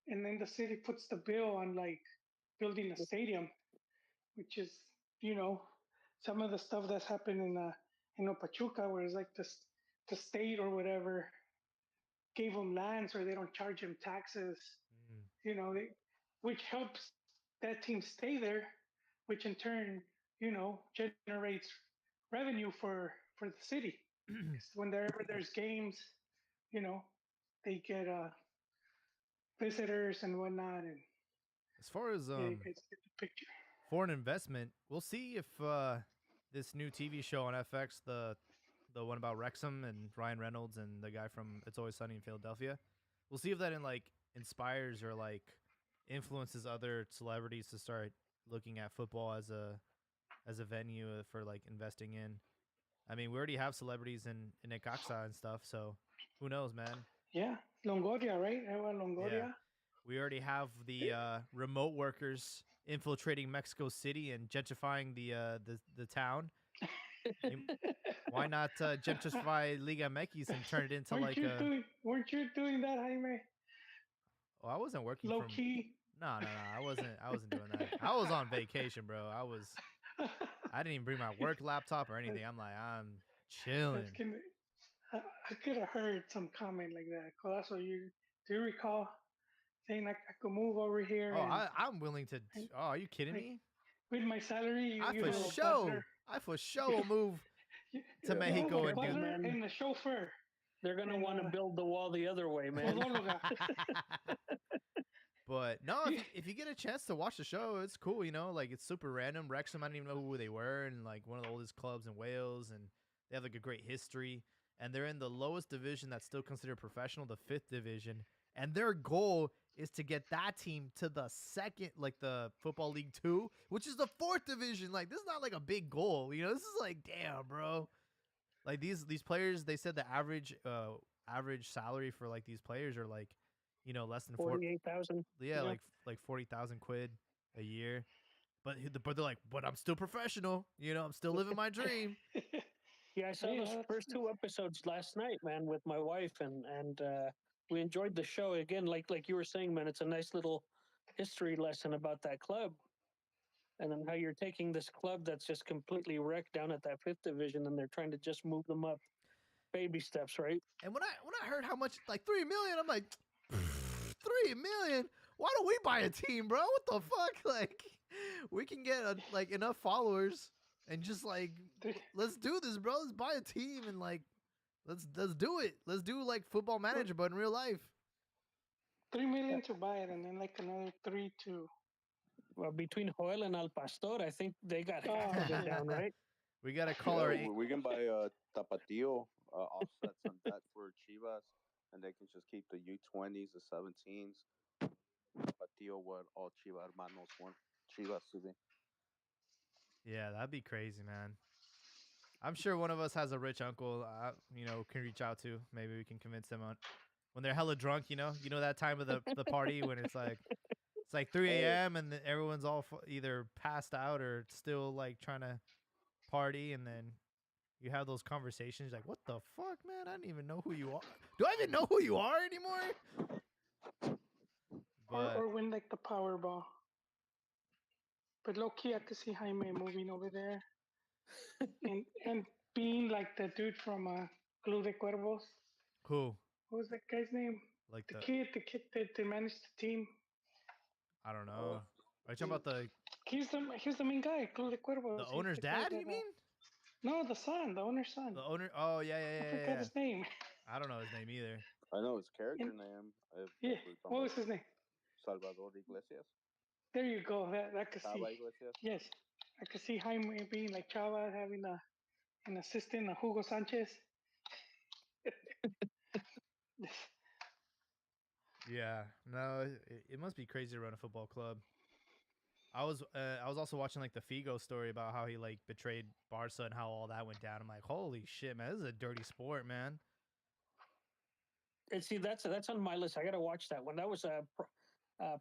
and then the city puts the bill on like building a stadium, which is you know some of the stuff that's happened in Pachuca, where it's like the state or whatever gave them lands or they don't charge them taxes, Mm. you know, they, which helps that team stay there, which in turn generates revenue for the city. Because whenever there's games, you know, they get visitors and whatnot, and As far as yeah, you guys get the picture. foreign investment, we'll see if this new TV show on FX, the the one about Wrexham and Ryan Reynolds and the guy from It's Always Sunny in Philadelphia. We'll see if that inspires or influences other celebrities to start looking at football as a venue for investing in. I mean, we already have celebrities in Necaxa and stuff, so who knows, man? Yeah, Longoria, right? Eva Yeah, Longoria. we already have the remote workers infiltrating Mexico City and gentrifying the town. Why not gentrify Liga MX and turn it into weren't you doing that, Jaime? Oh, I wasn't working Low from. key. No, I wasn't. I wasn't doing that. I was on vacation, bro. I didn't even bring my work laptop or anything. I'm chilling. That's gonna, I could have heard some comment like that. Colosso, do you recall saying I could move over here Oh, and, I'm willing to. and Oh, are you kidding like me? with my salary, I you for have a sure. butler, I for sure will move to you have a Mexico and do. butler man. and a chauffeur. They're gonna And, want to build the wall the other way, man. Podóloga. But no, if you get a chance to watch the show, it's cool. It's super random. Wrexham, I didn't even know who they were, and one of the oldest clubs in Wales, and they have a great history. And they're in the lowest division that's still considered professional, the 5th division. And their goal is to get that team to the second, the Football League 2, which is the 4th division. This is not a big goal. This is damn, bro. These players, they said the average salary for these players are less than 48,000. yeah, like 40,000 quid a year. But they're like, but I'm still professional. I'm still living my dream. Yeah, I saw those first 2 episodes last night, man, with my wife, and we enjoyed the show. Again, like you were saying, man, it's a nice little history lesson about that club, and then how you're taking this club that's just completely wrecked down at that 5th division, and they're trying to just move them up, baby steps, right? And when I heard how much, 3 million, I'm like, 3 million? Why don't we buy a team, bro? What the fuck? We can get enough followers and just let's do this, bro. Let's buy a team and let's do it. Let's do Football Manager, but in real life. 3 million to buy it, and then another 3 to. Well, between Joel and Al Pastor, I think they got half of it down, right? We got to call our. We can buy Tapatio offsets on that for Chivas, and they can just keep the U20s, the 17s. Tapatio, what all Chivas hermanos want Chivas to be. Yeah, that'd be crazy, man. I'm sure one of us has a rich uncle, can reach out to. Maybe we can convince them on when they're hella drunk. You know that time of the party when it's 3 a.m. and everyone's all either passed out or still trying to party, and then you have those conversations what the fuck, man? I didn't even know who you are. Do I even know who you are anymore? Or win the Powerball. But low key, I could see Jaime moving over there, and being the dude from Club de Cuervos. Who? What was that guy's name? The kid that managed the team. I don't know. Are you talking about the? He's the main guy. Club de Cuervos. The owner's dad? You mean? No, the son. The owner's son. The owner. Oh yeah. I forgot his name. I don't know his name either. I know his character name. Yeah. What was his name? Salvador Iglesias. There you go. That could see. Iglesias. Yes, I could see Jaime being like Chava, having an assistant, a Hugo Sanchez. Yeah. No, it must be crazy to run a football club. I was also watching the Figo story about how he betrayed Barca and how all that went down. I'm like, holy shit, man, this is a dirty sport, man. And see, that's on my list. I gotta watch that one. That was a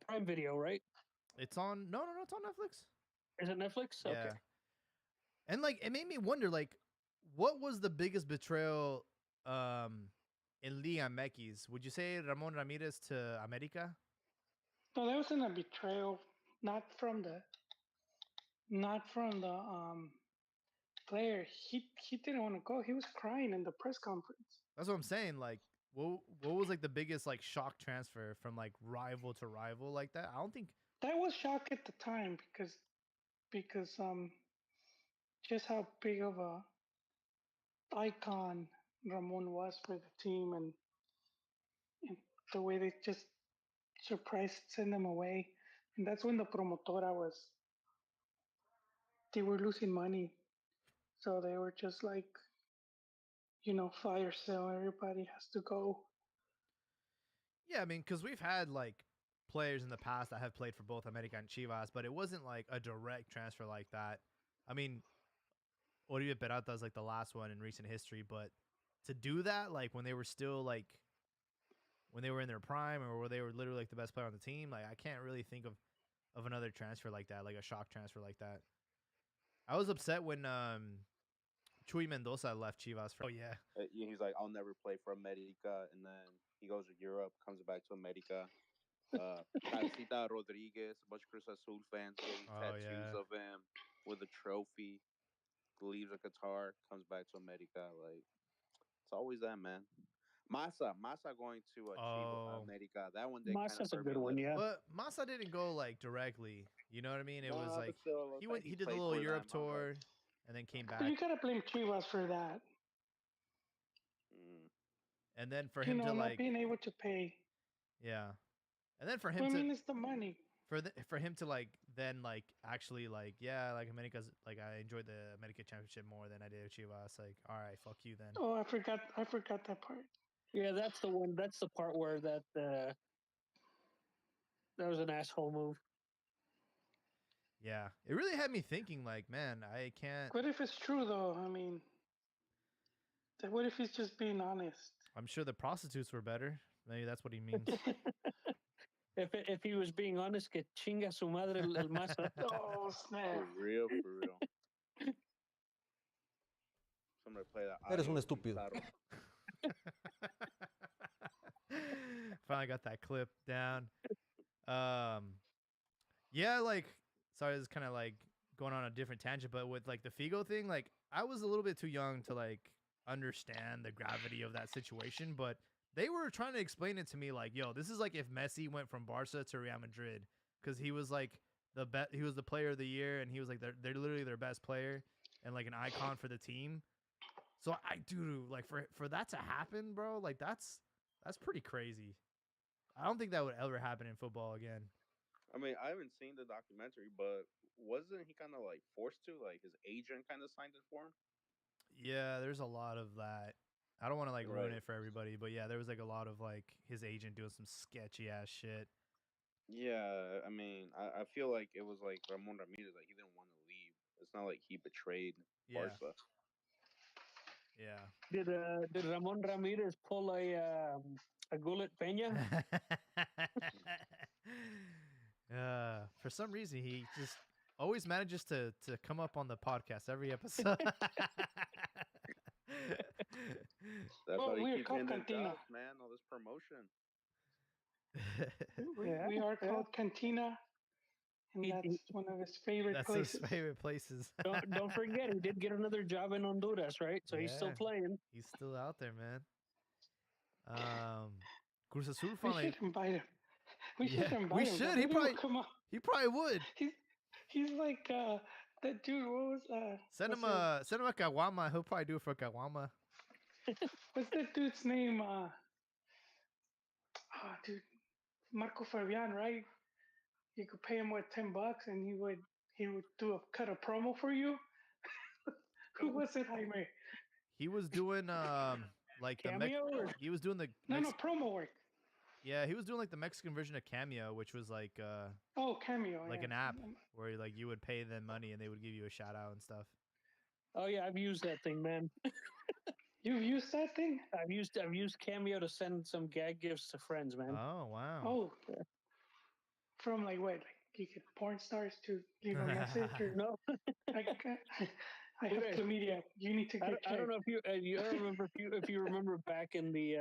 Prime Video, right? It's on it's on Netflix. Is it Netflix? Yeah. Okay. And it made me wonder what was the biggest betrayal in Liga MX? Would you say Ramon Ramirez to America? No, that wasn't a betrayal. Not from the player. He didn't want to go. He was crying in the press conference. That's what I'm saying. What was the biggest shock transfer from rival to rival like that? I don't think that was shock at the time because just how big of a icon Ramon was for the team, and the way they just surprised send them away. And that's when the promotora they were losing money. So they were just fire sale. Everybody has to go. Yeah, I mean, because we've had like players in the past that have played for both America and Chivas, but it wasn't like a direct transfer like that. I mean, Oribe Peralta is like the last one in recent history, but to do that, like when they were still like when they were in their prime or where they were literally like the best player on the team, like I can't really think of another transfer like that, like a shock transfer like that. I was upset when Chuy Mendoza left Chivas. Oh yeah, He's like, I'll never play for America, and then he goes to Europe, comes back to America. Cabecita Rodriguez, a bunch of Cruz Azul fans getting Oh, tattoos yeah. of him with a trophy. Leaves a guitar, comes back to America. Like it's always that, man. Massa going to Oh, America. That one did kind of Masa's a hurt me good a one, little. yeah. but Massa didn't go like directly. You know what I mean? It was Nah, like but still, the he fact went, he did the played little for Europe them, I was like, tour, and then came But back. you gotta blame Chivas for that. mm. And then for him to Not like, being able to pay. yeah, and then for But him I to mean, it's the money. for him to like then like actually like yeah like America's like I enjoyed the America Championship more than I did with Chivas. Like all right, fuck you then. Oh, I forgot. I forgot that part. Yeah, that's the one. That's the part where that was an asshole move. Yeah, it really had me thinking like, man, I can't. What if it's true though? I mean, what if he's just being honest? I'm sure the prostitutes were better. Maybe that's what he means. If he was being honest, que chinga su madre el Masa. Oh snap! For real, for real. Somebody play that. Eres un audio, estúpido. Pizarro. Finally got that clip down. Yeah, like sorry, this is kind of like going on a different tangent, but with like the Figo thing, like I was a little bit too young to like understand the gravity of that situation, but they were trying to explain it to me like, yo, this is like if Messi went from Barca to Real Madrid because he was like he was the player of the year and he was like they're literally their best player and like an icon for the team. So I do like for that to happen, bro, like that's pretty crazy. I don't think that would ever happen in football again. I mean, I haven't seen the documentary, but wasn't he kind of like forced to? Like his agent kind of signed it for him. Yeah, there's a lot of that. I don't want to like ruin Right. it for everybody, but yeah, there was like a lot of like his agent doing some sketchy ass shit. Yeah, I mean, I feel like it was like Ramon Ramirez, like he didn't want to leave. It's not like he betrayed Yeah, Barca. yeah. Did Ramon Ramirez pull a Gullit Peña? For some reason, he just always manages to come up on the podcast every episode. That's Well, how he we're keeps called getting them Cantina. jobs, man. All this promotion. We are called Cantina, and He- that's he- one of his favorite That's places. his favorite places. Don't forget, he did get another job in Honduras, right? So he's still Yeah. playing. He's still out there, man. Cruz Azul We finally. should invite him. We Yeah, should invite we him. should. Maybe He he'll probably come on. he probably would. He's like that dude. What was Send him a Kawama. He'll probably do it for Kawama. what's that dude's name? Dude, Marco Fabian, right? You could pay him what $10, and he would cut a promo for you. Who was it, Jaime? He was doing like the Cameo or he was doing the No, promo work. yeah, he was doing like the Mexican version of Cameo, which was like Oh, Cameo. like yeah. an app where like you would pay them money and they would give you a shout out and stuff. Oh yeah, I've used that thing, man. You've used that thing? I've used Cameo to send some gag gifts to friends, man. Oh wow. Oh. From like what? Like you get porn stars to leave a message or No, I have Okay. chlamydia. You need to I get don't checked. know if you I don't remember if you remember back in the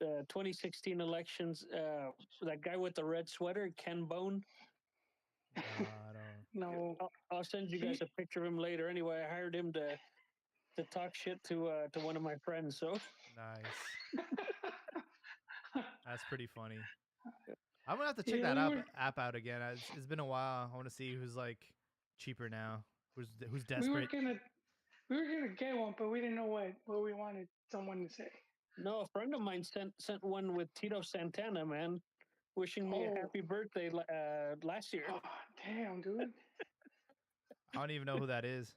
2016 elections, that guy with the red sweater, Ken Bone. I don't. No. I'll send you guys a picture of him later. Anyway, I hired him to talk shit to one of my friends. So Nice. That's pretty funny. I'm gonna have to check Yeah, that we app out again. It's been a while. I want to see who's like cheaper now. Who's we desperate. were gonna get one, but we didn't know what we wanted someone to say. no, a friend of mine sent one with Tito Santana, man, wishing me a Oh. happy birthday last year. Oh, damn, dude. I don't even know who that is.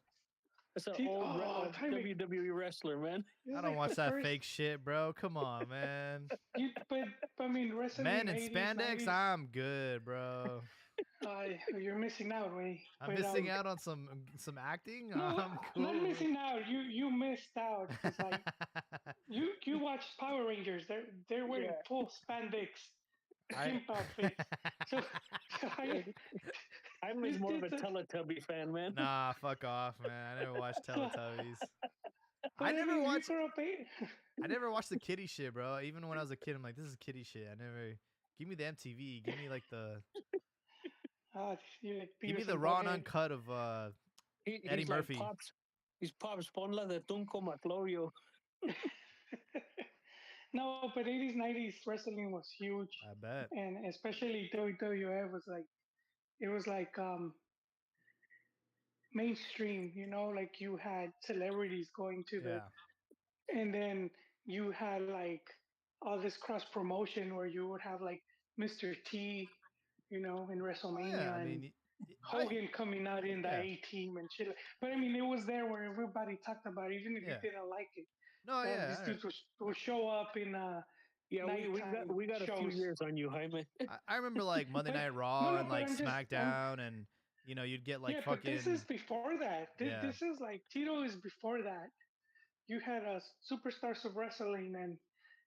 It's an old Timing. WWE wrestler, man. I It's don't like watch the that first. fake shit, bro. Come on, man. But I mean, Men wrestling in 80s, spandex, 90s. I'm good, bro. You're missing out, way. I'm But missing out on some acting. no, I'm not cool. missing out. You missed out because like you watched Power Rangers. They're wearing Yeah. full spandex I gimp outfits. So I I'm this more of a this. Teletubby fan, man. Nah, fuck off, man. I never watched Teletubbies. But I mean, you grew up. I never watched the kiddie shit, bro. Even when I was a kid, I'm like, this is kiddie shit. I never. Give me the MTV. Give me like the. You like Give me Beavis the and raw and Butthead. uncut of Eddie He's like Murphy. Pops. He's Pops. Ponla de Tunco Maclorio. No, but 80s, 90s wrestling was huge, I bet. and especially WWF was like it was like mainstream. You know, like you had celebrities going to the, Yeah. and then you had like all this cross promotion where you would have like Mr. T, you know, in Oh yeah. I WrestleMania, and mean, Hogan coming out in the yeah. A Team and shit. But I mean, it was there where everybody talked about it, even if you Yeah. didn't like it. No, These yeah. dudes would show up in Yeah, nighttime we got a few shows. years on you, Jaime. I remember like Monday But Night no, Raw no, and but like SmackDown, and you'd get like yeah, but this fucking is before that. yeah. This is like Tito is before that. You had Superstars of Wrestling, and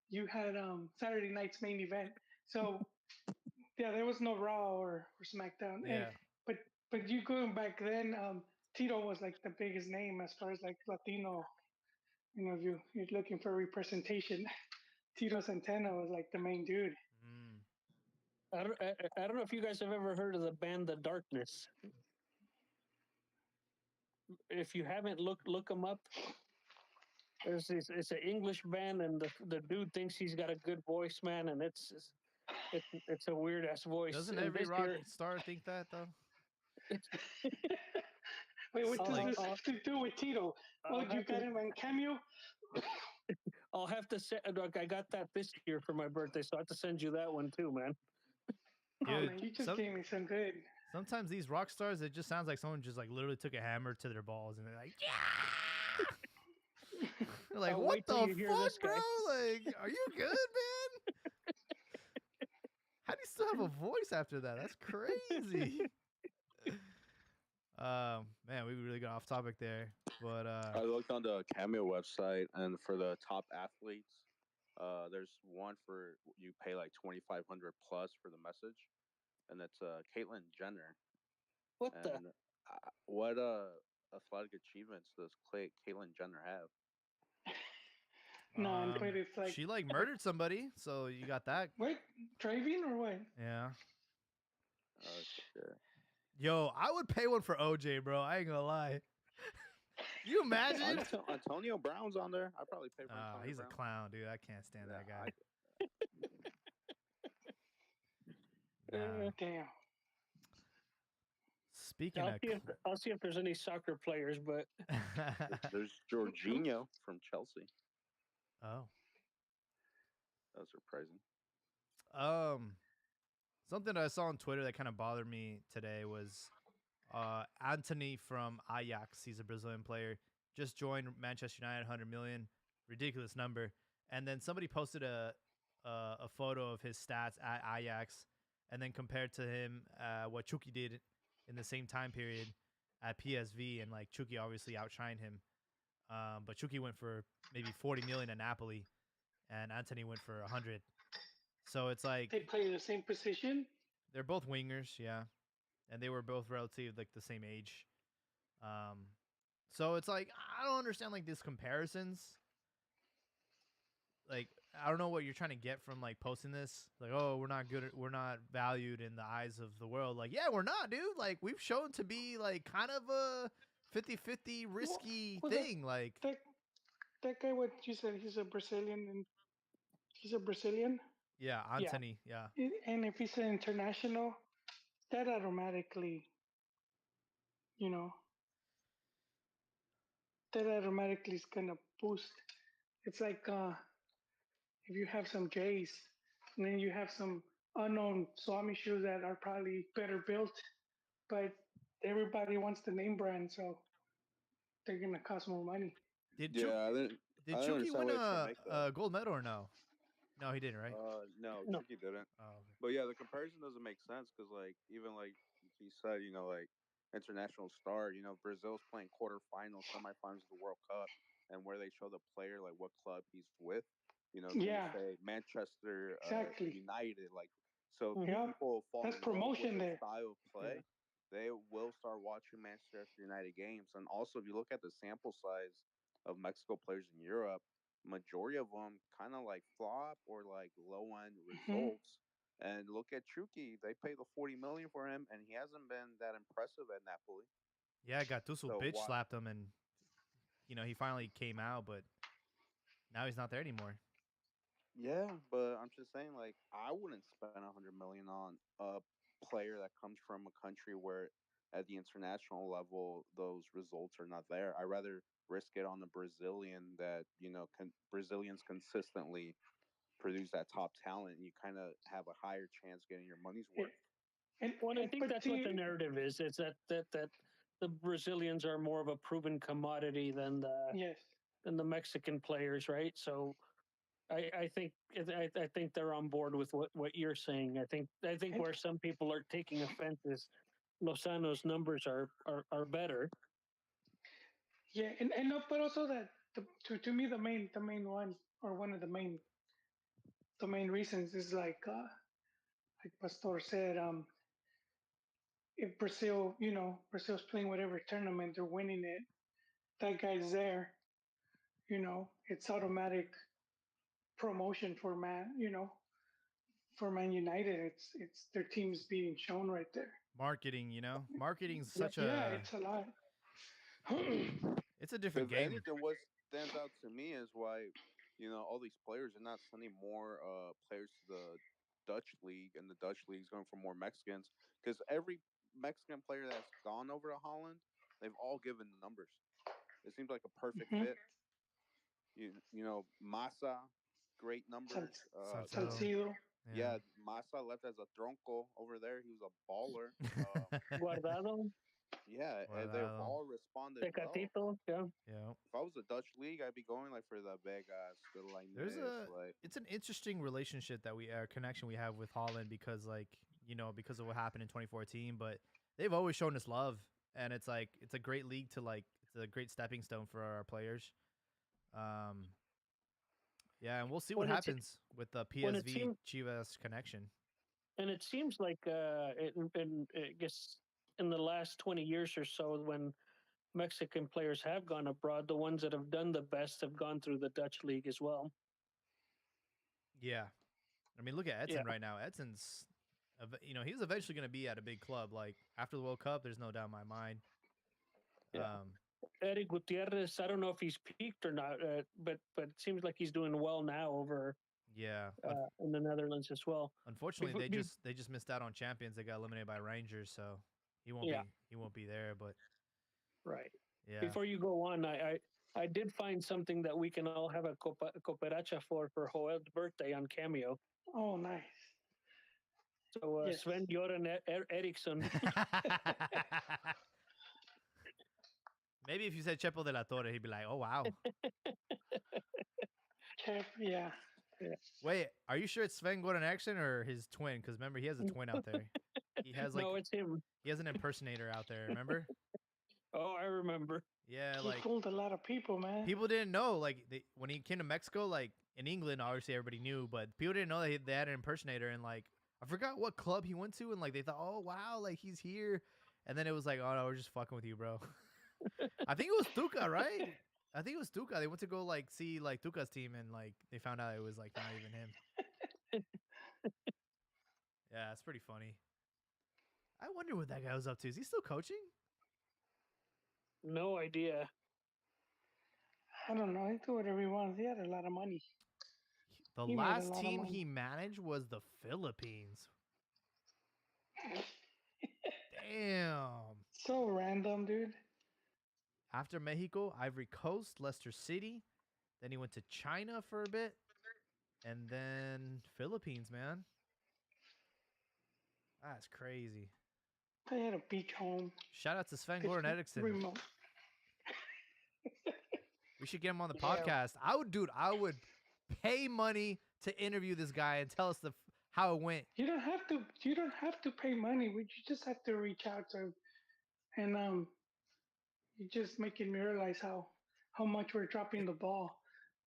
you had Saturday Night's Main Event. So yeah, there was no Raw or SmackDown, and Yeah. but you going back then, Tito was like the biggest name as far as like Latino. You know, if you're looking for representation, Tito Santana was like the main dude. Mm. I don't know if you guys have ever heard of the band The Darkness. If you haven't, look them up. It's an English band, and the dude thinks he's got a good voice, man, and it's a weird ass voice. Doesn't And every this rock year, star think that though? Wait, what does Like, this have to do with Tito? Oh, you got him on Cameo? I'll have to say, look, I got that this year for my birthday, so I have to send you that one too, man. Oh dude, man, you just gave me some good. sometimes these rock stars, it just sounds like someone just like literally took a hammer to their balls and they're like, yeah. They're like, I'll what wait till the you hear fuck, this guy. bro? Like, are you good, man? How do you still have a voice after that? That's crazy. Man, we really got off topic there, but I looked on the Cameo website, and for the top athletes, there's one for you pay like 2,500 plus for the message, and it's Caitlyn Jenner. What the? And what athletic achievements does Caitlyn Jenner have? No, but it's like she like murdered somebody, so you got that. what? Driving or what? Yeah. Oh shit! Yo, I would pay one for OJ, bro. I ain't gonna lie. You imagine? Antonio Brown's on there. I probably pay for. Antonio He's Brown. a clown, dude. I can't stand that guy. Nah. Damn. Speaking of, I'll see if there's any soccer players, but There's Jorginho from Chelsea. oh, That was surprising. something I saw on Twitter that kind of bothered me today was Anthony from Ajax. He's a Brazilian player. Just joined Manchester United, 100 million, ridiculous number. And then somebody posted a photo of his stats at Ajax, and then compared to him what Chucky did in the same time period at PSV, and like Chucky obviously outshined him. But Chucky went for maybe 40 million at Napoli, and Anthony went for 100. So it's like They play the same position. they're both wingers, yeah, and they were both relatively like the same age. So it's like I don't understand like these comparisons. Like I don't know what you're trying to get from like posting this. Like, oh, we're not good. We're not valued in the eyes of the world. Like, yeah, we're not, dude. Like we've shown to be like kind of a 50-50 risky thing. Like That guy, what you said, he's a Brazilian, and he's a Brazilian. yeah, Anthony. Yeah. And if he's an international, that automatically, you know, that automatically is gonna boost. It's like if you have some J's, and then you have some unknown Swami shoes that are probably better built, but everybody wants the name brand, so they're gonna cost more money. Did Yeah, did I didn't Chucky understand win why they couldn't make that. a gold medal or no? No, he didn't, right? No, No. Chucky didn't. Oh, okay. But yeah, the comparison doesn't make sense because, like, even like he said, like international star, Brazil's playing quarterfinals, semifinals of the World Cup, and where they show the player like what club he's with, so you Yeah, say Manchester exactly. United, like, so Mhm. Yep, people fall that's in love with promotion their there. style of Yeah. play. They will start watching Manchester United games, and also if you look at the sample size of Mexico players in Europe, majority of them kind of like flop or like low end Hmm. results. And look at Chucky; they paid the 40 million for him, and he hasn't been that impressive at Napoli. Yeah, Gattuso So bitch why? slapped him, and he finally came out, but now he's not there anymore. Yeah, but I'm just saying, like, I wouldn't spend 100 million on a player that comes from a country where, at the international level, those results are not there. I rather risk it on the Brazilian that Brazilians consistently produce that top talent, and you kind of have a higher chance getting your money's Yeah. worth. Well, and I And think but that's what the see, narrative is. It's that the Brazilians are more of a proven commodity yes, than the Mexican players, right? So I think they're on board with what you're saying. I think and where some people are taking offense is Lozano's numbers are better. yeah, and no, but also that to me the main one or one of the main reasons is like Pastor said, if Brazil's playing whatever tournament, they're winning it, that guy's there, it's automatic promotion for Man United. It's their team's being shown right there. Marketing, marketing's Yeah. such Yeah, a it's a lot. it's a different If game. anything, what stands out to me is why, all these players are not sending more players to the Dutch league, and the Dutch league's going for more Mexicans. Because every Mexican player that's gone over to Holland, they've all given numbers. It seems like a perfect Hmm. fit. Massa, great numbers. Salcedo. Salcido. Yeah. Yeah, Massa left as a tronco over there. He was a baller. Guardado, Yeah, and they've Guardado. all responded well. Tecatito, yeah. Yeah. If I was a Dutch league, I'd be going like for the Vegas, the There's Linus, like. it's an interesting relationship that connection we have with Holland because because of what happened in 2014, but they've always shown us love, and it's like it's a great league to it's a great stepping stone for our players. Um, yeah, and we'll see what When it's happens with the when it PSV seems Chivas connection. and it seems like I guess in the last 20 years or so, when Mexican players have gone abroad, the ones that have done the best have gone through the Dutch league as well. Yeah, I mean, look at Yeah, Edson right now. He's eventually going to be at a big club. Like after the World Cup, there's no doubt in my mind. yeah. Um, Eric Gutierrez, I don't know if he's peaked or not, but it seems like he's doing well now over yeah, in the Netherlands as well. unfortunately, Before, they just missed out on champions. They got eliminated by Rangers, so yeah, he won't be there. But right. yeah, Before you go on, I did find something that we can all have a cooperacha for Joel's birthday on Cameo. Oh, nice. So Yes. Sven Göran Eriksson. maybe if you said Chepo de la Torre, he'd be like, "Oh wow." Yeah. Yeah. Wait, are you sure it's Sven Goran Eriksson or his twin? Because remember, he has a twin out there. He has No, it's him. he has an impersonator out there. Remember? Oh, I remember. Yeah, He fooled a lot of people, man. people didn't know when he came to Mexico, like in England, obviously everybody knew, but people didn't know that they had an impersonator, and like I forgot what club he went to, and like they thought, oh wow, like he's here, and then it was like, oh no, we're just fucking with you, bro. I think it was Tuca, right? I think it was Tuca. They went to go like see like Tuca's team, and like they found out it was like not even him. Yeah, it's pretty funny. I wonder what that guy was up to. Is he still coaching? No idea. I don't know. He do whatever he wants. He had a lot of money. The He made a last lot of team money. he managed was the Philippines. Damn. So random, dude. After Mexico, Ivory Coast, Leicester City. Then he went to China for a bit. And then Philippines, man. That's crazy. They had a beach home. Shout out to Sven It's Goran Eriksson. remote. We should get him on the Yeah. podcast. I would pay money to interview this guy and tell us how it went. You don't have to. You don't have to pay money. You just have to reach out to him, and you just making me realize how much we're dropping the ball.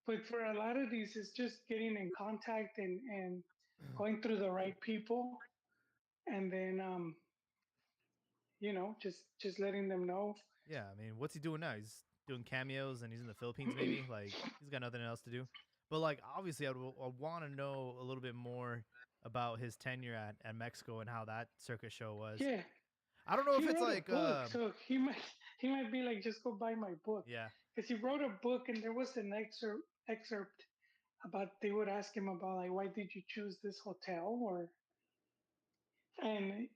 But for a lot of these, it's just getting in contact and going through the right people, and then just letting them know. Yeah, I mean, what's he doing now? He's doing cameos and he's in the Philippines, maybe. Like he's got nothing else to do. But like, obviously, I'd want to know a little bit more about his tenure at Mexico and how that circus show was. Yeah, I don't know he if it's wrote like, a book, so he might be like, just go buy my book, yeah, because he wrote a book, and there was an excerpt about, they would ask him about like, why did you choose this hotel, or, and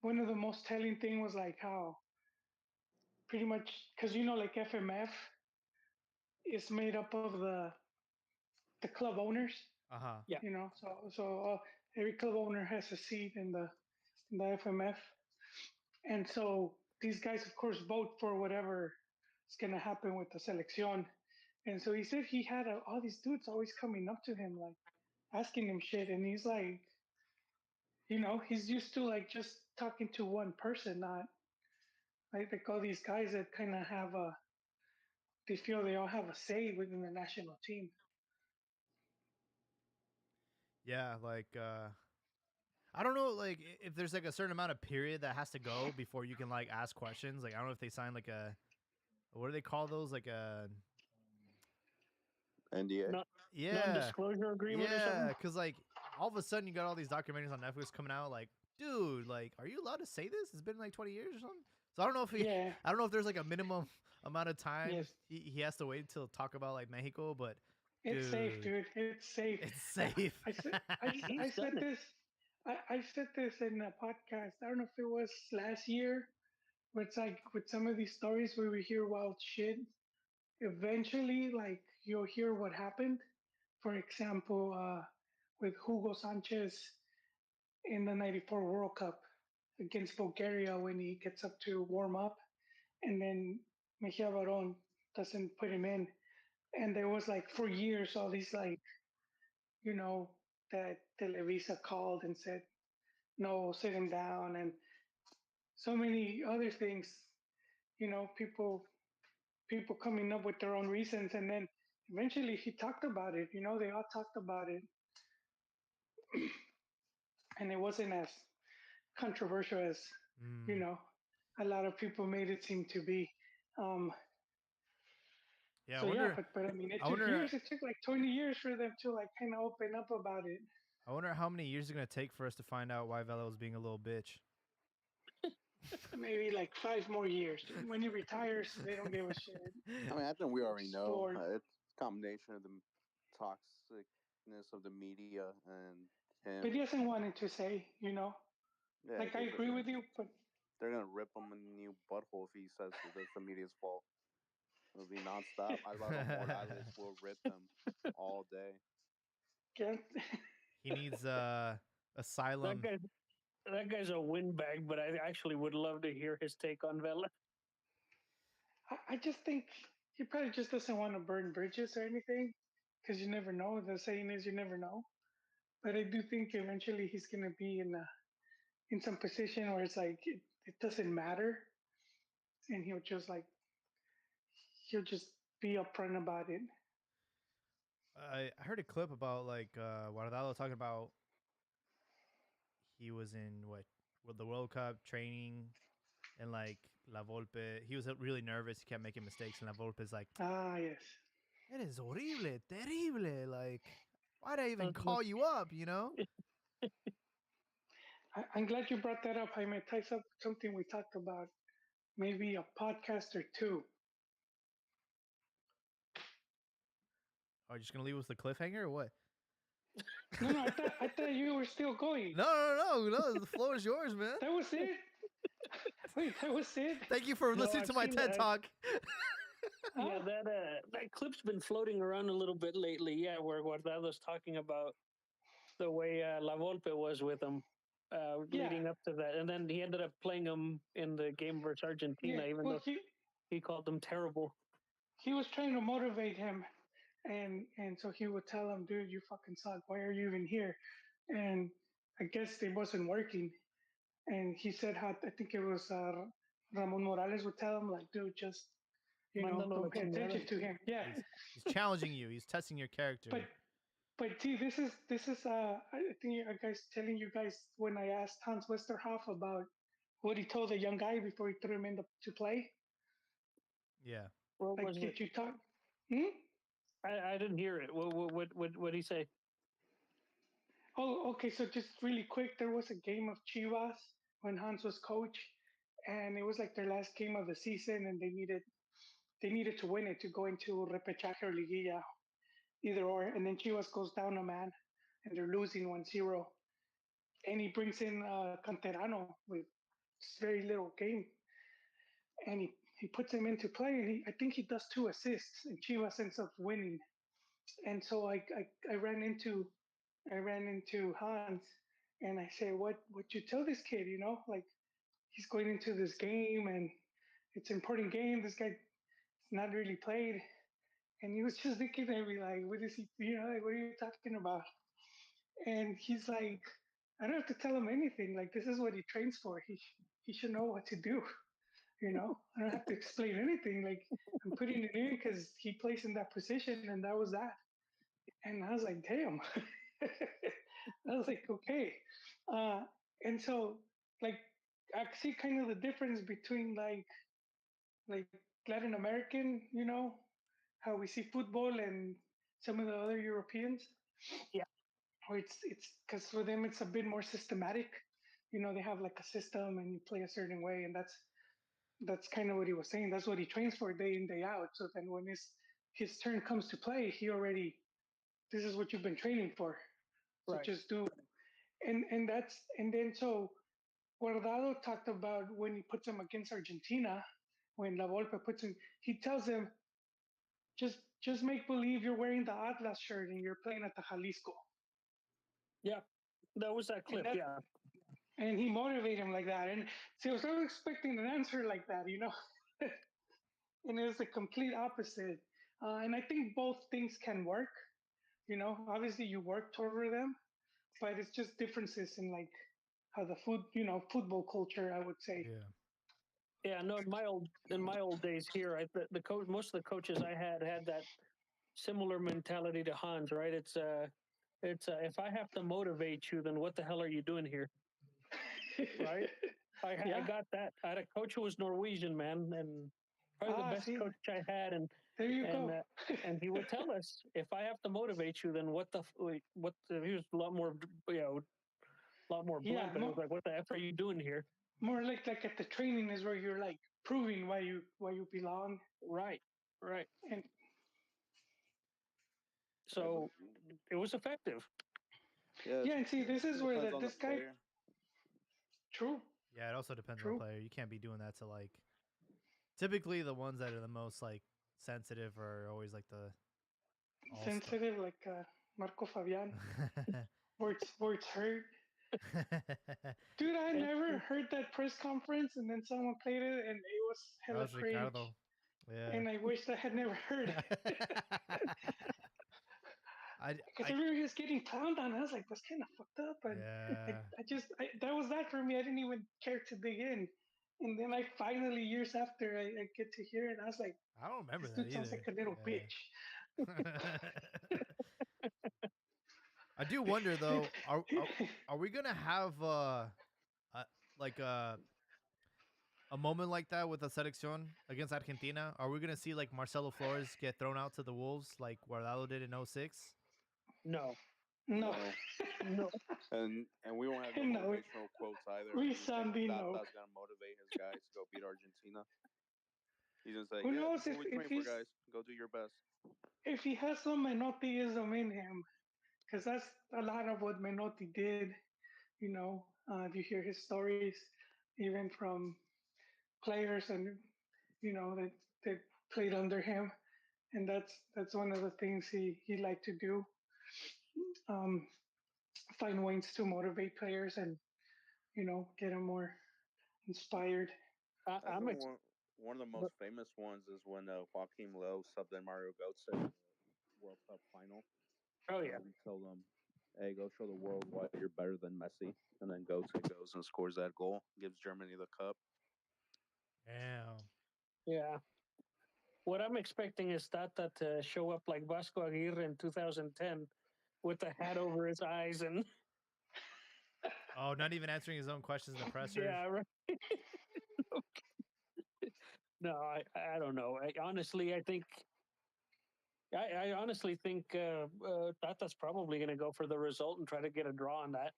one of the most telling thing was like how pretty much, because like FMF is made up of the club owners, uh huh, Yeah. so every club owner has a seat in the FMF, and so these guys of course vote for whatever is gonna happen with the selección. And so he said he had all these dudes always coming up to him, like asking him shit, and he's like, he's used to like just talking to one person, not like all these guys that kind of they feel they all have a say within the national team. yeah. Like, I don't know, like if there's like a certain amount of period that has to go before you can like ask questions. Like, I don't know if they sign like what do they call those? Like a NDA. Not yeah, non-disclosure agreement or yeah. something. Because like all of a sudden you got all these documentaries on Netflix coming out. Like, dude, like, are you allowed to say this? It's been like 20 years or something. So I don't know if Yeah. I don't know if there's like a minimum amount of time Yes. he has to wait till talk about like Mexico, but It's safe, dude. It's safe. it's safe. I said done it. this. I said this in a podcast. I don't know if it was last year, where it's like with some of these stories where we hear wild shit. Eventually, like you'll hear what happened. For example, with Hugo Sanchez in the '94 World Cup against Bulgaria, when he gets up to warm up, and then Mejia Baron doesn't put him in, and there was like for years all these like you know that Televisa called and said no, sit him down, and so many other things. People coming up with their own reasons, and then eventually he talked about it. They all talked about it, and it wasn't as controversial as you Mm. know a lot of people made it seem to be. Um, Yeah, so yeah, but I mean, it I took wonder years. It took like 20 years for them to like kind of open up about it. I wonder how many years it's gonna take for us to find out why Vela was being a little bitch. Maybe like 5 more years. When he retires, they don't give a shit. I mean, I think we already know. Sport. It's a combination of the toxicness of the media and him. But he hasn't wanted to say. Yeah, Like I agree with you, but they're gonna rip him a new butthole if he says that it's the media's fault. It'll be nonstop. Alvaro Morales will rip him all day. yeah, He needs That asylum. guy's a windbag, but I actually would love to hear his take on Vela. I just think he probably just doesn't want to burn bridges or anything, because you never know. The saying is, you never know. But I do think eventually he's gonna be in some position where it's like it doesn't matter, and he'll just be upfront about it. I heard a clip about like Guardado talking about he was in with the World Cup training and like La Volpe. He was really nervous. He kept making mistakes, and La Volpe's like, Ah, yes. "It is horrible, terrible. Like, why'd I even call you up? You know?" I'm glad you brought that up, Jaime. It ties up something we talked about, maybe a podcast or two. Are you just gonna leave us the cliffhanger or what? No, I thought you were still going. No. The floor is yours, man. That was it. Wait, that was it. Thank you for listening I've to my seen TED that. Talk. Yeah, that clip's been floating around a little bit lately. Yeah, where Guardado's talking about the way La Volpe was with him leading up to that, and then he ended up playing him in the game versus Argentina, Yeah. even Well, though he called them terrible. he was trying to motivate him, and so he would tell him, "Dude, you fucking suck. Why are you even here?" And I guess it wasn't working. And he said how I think it was Ramon Morales would tell him like, "Dude, just Mándalo a la don't pay chingada. attention to him." Yeah, He's challenging you. He's testing your character. but see, this is I think I guys telling you guys when I asked Hans Westerhoff about what he told the young guy before he threw him in to play. Yeah. What Like, was did it? you talk? Hmm? I didn't hear it. What did he say? Oh, okay. So just really quick, there was a game of Chivas when Hans was coach, and it was like their last game of the season, and they needed to win it to go into repechaje or liguilla, either or. And then Chivas goes down a man, and they're losing 1-0. And he brings in Canterano with very little game, and he puts him into play. And I think he does 2 assists, and Chivas ends up winning. And so I ran into Hans, and I say, what you tell this kid, like he's going into this game and it's an important game. This guy not really played, and he was just looking at me like, what is he, like, what are you talking about? And he's like, I don't have to tell him anything. Like, this is what he trains for. He should know what to do. I don't have to explain anything. Like, I'm putting it in because he plays in that position, and that was that. And I was like, damn. I was like, okay. Uh, and so, like, I see kind of the difference between like Latin American, how we see football and some of the other Europeans, Yeah. where it's because for them it's a bit more systematic. They have like a system and you play a certain way, and that's kind of what he was saying. That's what he trains for day in day out. So then when his turn comes to play, he already this is what you've been training for. So Right. just do, and then so Guardado talked about when he puts him against Argentina, when La Volpe puts him, he tells him just make believe you're wearing the Atlas shirt and you're playing at the Jalisco, Yeah. That was that and clip. that Yeah. and he motivated him like that. And so I was not expecting an answer like that, and it was the complete opposite. And I think both things can work. Obviously you work toward them, but it's just differences in like how the football culture, I would say. Yeah. Yeah. No, in my old days here, the coach, most of the coaches I had that similar mentality to Hans. Right. It's if I have to motivate you, then what the hell are you doing here? Right. I Yeah. got that. I had a coach who was Norwegian, man, and probably the best See, coach I had, there you and go. and he would tell us, if I have to motivate you, then he was a lot more, a lot more Yeah, blunt, but it was like, what the f are you doing here? more like at the training is where you're like proving why you belong. Right, right. And So it was effective. Yeah, yeah, and see, this is it where depends on the this guy. player. True, Yeah, it also depends on the true. player. You can't be doing that to like. Typically, the ones that are the most like sensitive are always like the all star. Sensitive like Marco Fabian, where it's hurt. Dude, I And never heard that press conference, and then someone played it, and it was That hella was cringe. Ricardo. Yeah. And I wish I had never heard it. Because I everybody was getting clowned on. I was like, that's kind of fucked up. And yeah. that was that for me. I didn't even care to dig in. And then I finally, years after, I get to hear it. I was like, I don't remember this that dude sounds either. like a little bitch. Yeah. I do wonder though, are we gonna have like a moment like that with the selección against Argentina? Are we gonna see like Marcelo Flores get thrown out to the wolves like Guardado did in 06? no, No. No, no, and we won't have no No. motivational quotes either. When you think Resounding no. Tata's gonna motivate his guys to go beat Argentina, he's gonna say, Who "Yeah, knows this is what we train for, guys. Go do your best." if he has some Menottiism in him, because that's a lot of what Menotti did. If you hear his stories, even from players and that played under him, and that's one of the things he liked to do. Um, find ways to motivate players and get them more inspired. I, That's I'm the ex- one. one of the But- most famous ones is when Joaquim Lowe subbed in Mario Götze in the World Cup final. Oh yeah, He told him, "Hey, go show the world why you're better than Messi." And then Götze goes and scores that goal, gives Germany the cup. Damn. yeah. What I'm expecting is Tata to show up like Vasco Aguirre in 2010 with the hat over his eyes and Oh, not even answering his own questions in the presser. yeah, right. No, I don't know. I honestly think Tata's probably going to go for the result and try to get a draw on that.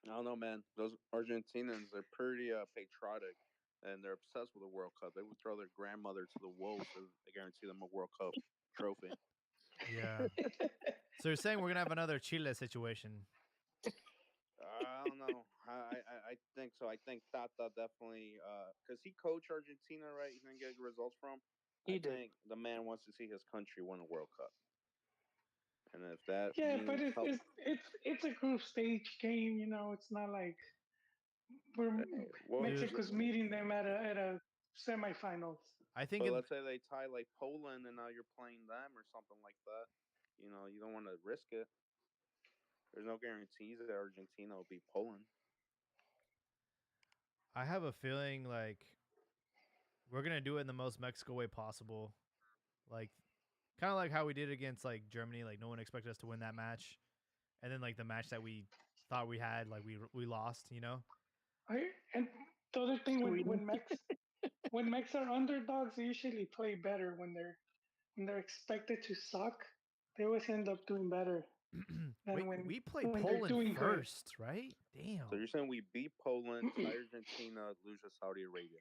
I don't know, man. Those Argentinians, they're pretty patriotic, and they're obsessed with the World Cup. They would throw their grandmother to the wolves if they guarantee them a World Cup trophy. Yeah. So you're saying we're gonna have another Chile situation? I don't know. I think so. I think Tata definitely, because he coached Argentina, right? He didn't get results from. He I did. think the man wants to see his country win a World Cup, and if that Yeah, but means help, it's a group stage game. You know, it's not like we're well, Dude, Mexico's meeting them at a semifinals. I think but in let's say they tie like Poland, and now you're playing them or something like that. You don't want to risk it. There's no guarantees that Argentina will beat Poland. I have a feeling like we're gonna do it in the most Mexico way possible. Like kind of like how we did against like Germany. Like no one expected us to win that match, and then like the match that we thought we had, like we lost. You know? And the other thing Sweden. when Mex are underdogs, they usually play better when they're expected to suck. They always end up doing better Wait, than when we played when they're Poland doing good. first, right? Damn. So you're saying we beat Poland, tie Argentina, lose to Saudi Arabia?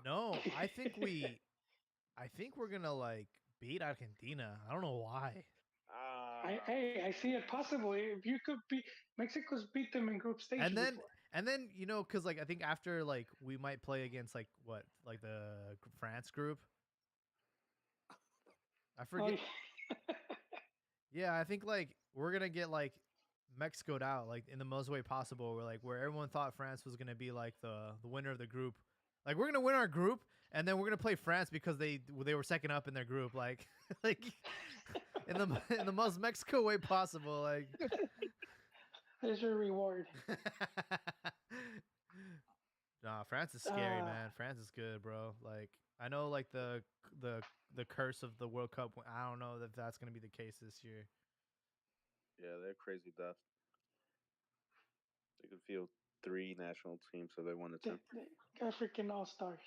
No, I think we're gonna like beat Argentina. I don't know why. Ah, I see it possible. If you could beat Mexico's beat them in group stage And then before. and then you know, cause like I think after like we might play against like what like the France group. I Oh, forget. Yeah, I think like we're gonna get like Mexicoed out like in the most way possible. Where like where everyone thought France was gonna be like the winner of the group. Like we're gonna win our group, and then we're gonna play France because they were second up in their group. Like like in the most Mexico way possible. Like there's your reward. nah, France is scary, Uh, man. France is good, bro. Like I know like the the curse of the World Cup. I don't know if that's gonna be the case this year. yeah, they're crazy tough. They could field three national teams if they wanted to. the African All Stars.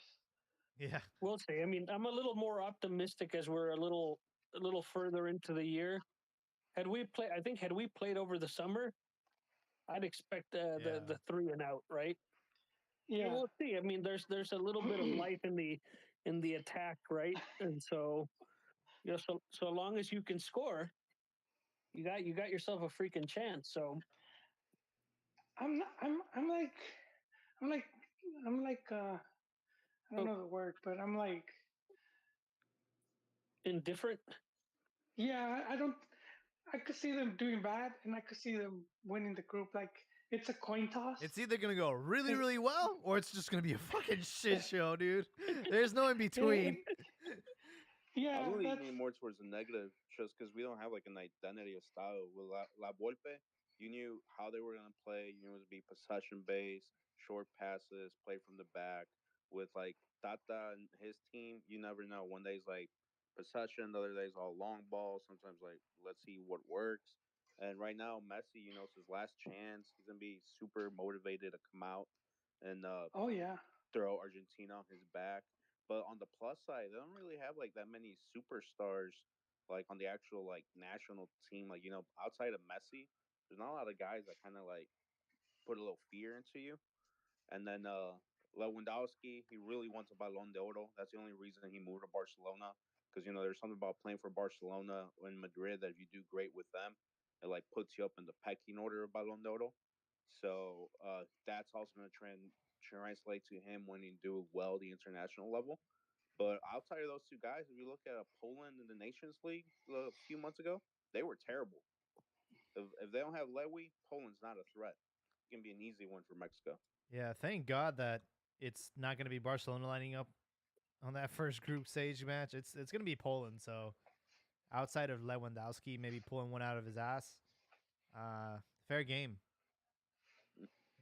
Yeah. We'll see. I mean, I'm a little more optimistic as we're a little further into the year. Had we played over the summer, I'd expect Yeah. the three and out, right? Yeah. We'll see. I mean, there's a little bit of life in the attack, right? And so, so long as you can score, you got yourself a freaking chance. So I'm not, I'm like I'm like I don't oh, know the word, but I'm like indifferent. yeah, I don't I could see them doing bad and I could see them winning the group. Like it's a coin toss. It's either gonna go really, really well, or it's just gonna be a fucking shit show, dude. There's no in between. Yeah, I was that's leaning more towards the negative, just because we don't have like an identity of style. With La Volpe, you knew how they were gonna play. You knew it would be possession based, short passes, play from the back. With like Tata and his team, you never know. One day's like possession, the other day's all long balls. Sometimes like let's see what works. And right now, Messi, it's his last chance. He's gonna be super motivated to come out and oh yeah. throw Argentina on his back. But on the plus side, they don't really have like that many superstars like on the actual like national team. Like, outside of Messi, there's not a lot of guys that kind of like put a little fear into you. And then Lewandowski, he really wants a Ballon d'Oro. That's the only reason he moved to Barcelona. Because there's something about playing for Barcelona in Madrid that if you do great with them, it like puts you up in the pecking order of Ballon d'Oro. So that's also going to translate to him winning do well the international level. But outside of those two guys, if you look at Poland in the Nations League a few months ago, they were terrible. If they don't have Lewy, Poland's not a threat. It can be an easy one for Mexico. Yeah, thank God that it's not going to be Barcelona lining up on that first group stage match. It's going to be Poland. So outside of Lewandowski, maybe pulling one out of his ass, uh, fair game.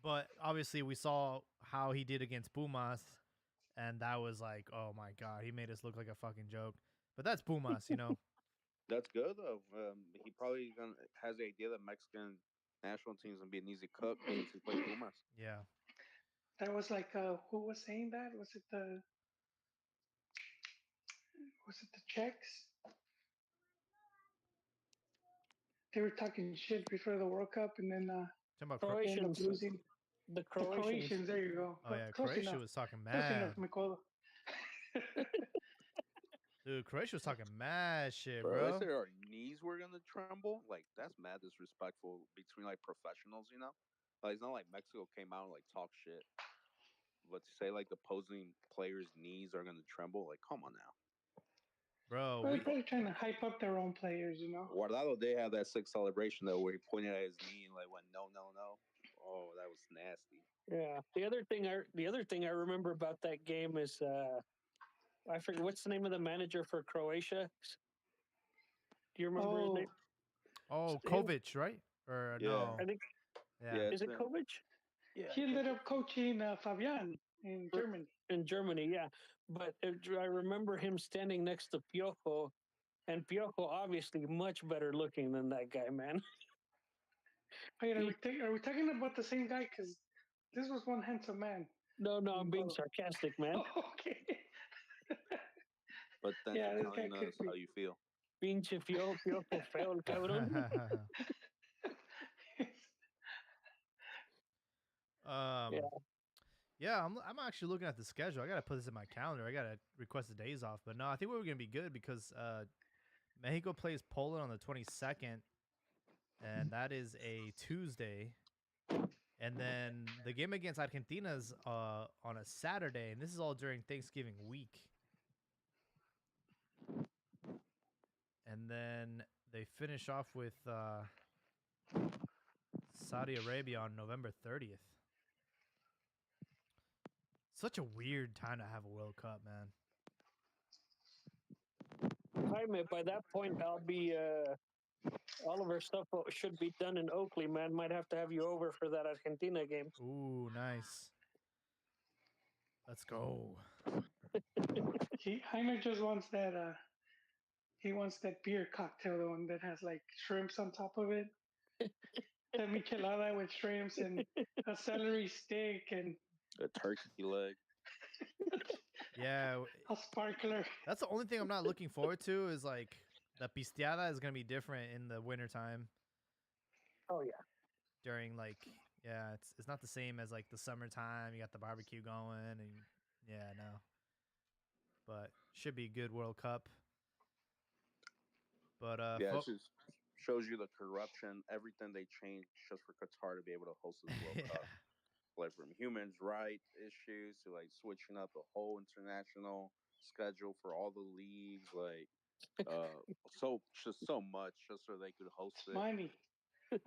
But obviously, we saw how he did against Pumas, and that was like, oh my god, he made us look like a fucking joke. But that's Pumas, you know. That's good though. He probably has the idea that Mexican national team's gonna be an easy cook since he played Pumas. Yeah. That was like who was saying that? Was it the Czechs? They were talking shit before the World Cup, and then Talking about they ended up Croatians, losing. the The Croatians. Croatians. There you go. Oh yeah, Close Croatia enough. was talking Close mad. enough, Mikola. Dude, Croatia was talking mad shit, Bro, bro. they said our knees were gonna tremble. Like that's mad disrespectful between like professionals, you know. Like it's not like Mexico came out and like talk shit, but to say like the opposing players' knees are gonna tremble, like come on now. Bro, They're we probably trying to hype up their own players, you know. Guardado did have that sick celebration though, where he pointed at his knee and like went no no no. Oh, that was nasty. Yeah. The other thing I remember about that game is I forget what's the name of the manager for Croatia. Do you remember his Oh, name? Oh, Him? Kovic, right? Or Yeah. no? I think Yeah. is it Kovic Yeah, he ended up coaching Fabian in For- Germany. in Germany? Yeah, but I remember him standing next to Piojo, and Piojo obviously much better looking than that guy, man. Wait, are we talking about the same guy? Because this was one handsome man. No, I'm being Mikola. sarcastic, man. Okay. but thanks Yeah, for this guy telling could us be. how you feel. Pinche Piojo feo, el cabrón. um, Yeah. yeah, I'm actually looking at the schedule. I gotta put this in my calendar. I gotta request the days off. But no, I think we're gonna be good because Mexico plays Poland on the 22nd, and that is a Tuesday. And then the game against Argentina's on a Saturday, and this is all during Thanksgiving week. And then they finish off with Saudi Arabia on November 30th. Such a weird time to have a World Cup, man. Jaime, by that point, I'll be all of our stuff should be done in Oakley, man. Might have to have you over for that Argentina game. Ooh, nice. Let's go. Jaime just wants that. He wants that beer cocktail, the one that has like shrimps on top of it. That michelada with shrimps and a celery stick and A turkey leg. Yeah, a sparkler. that's the only thing I'm not looking forward to is like the pisteada is gonna be different in the wintertime Oh yeah. during like yeah, it's not the same as like the summertime. You got the barbecue going and yeah, no. But should be a good World Cup. But Yeah, it just shows you the corruption, everything they changed just for Qatar to be able to host this World yeah. Cup. Like from human rights issues to like switching up the whole international schedule for all the leagues, like just so much just so they could host it. Money.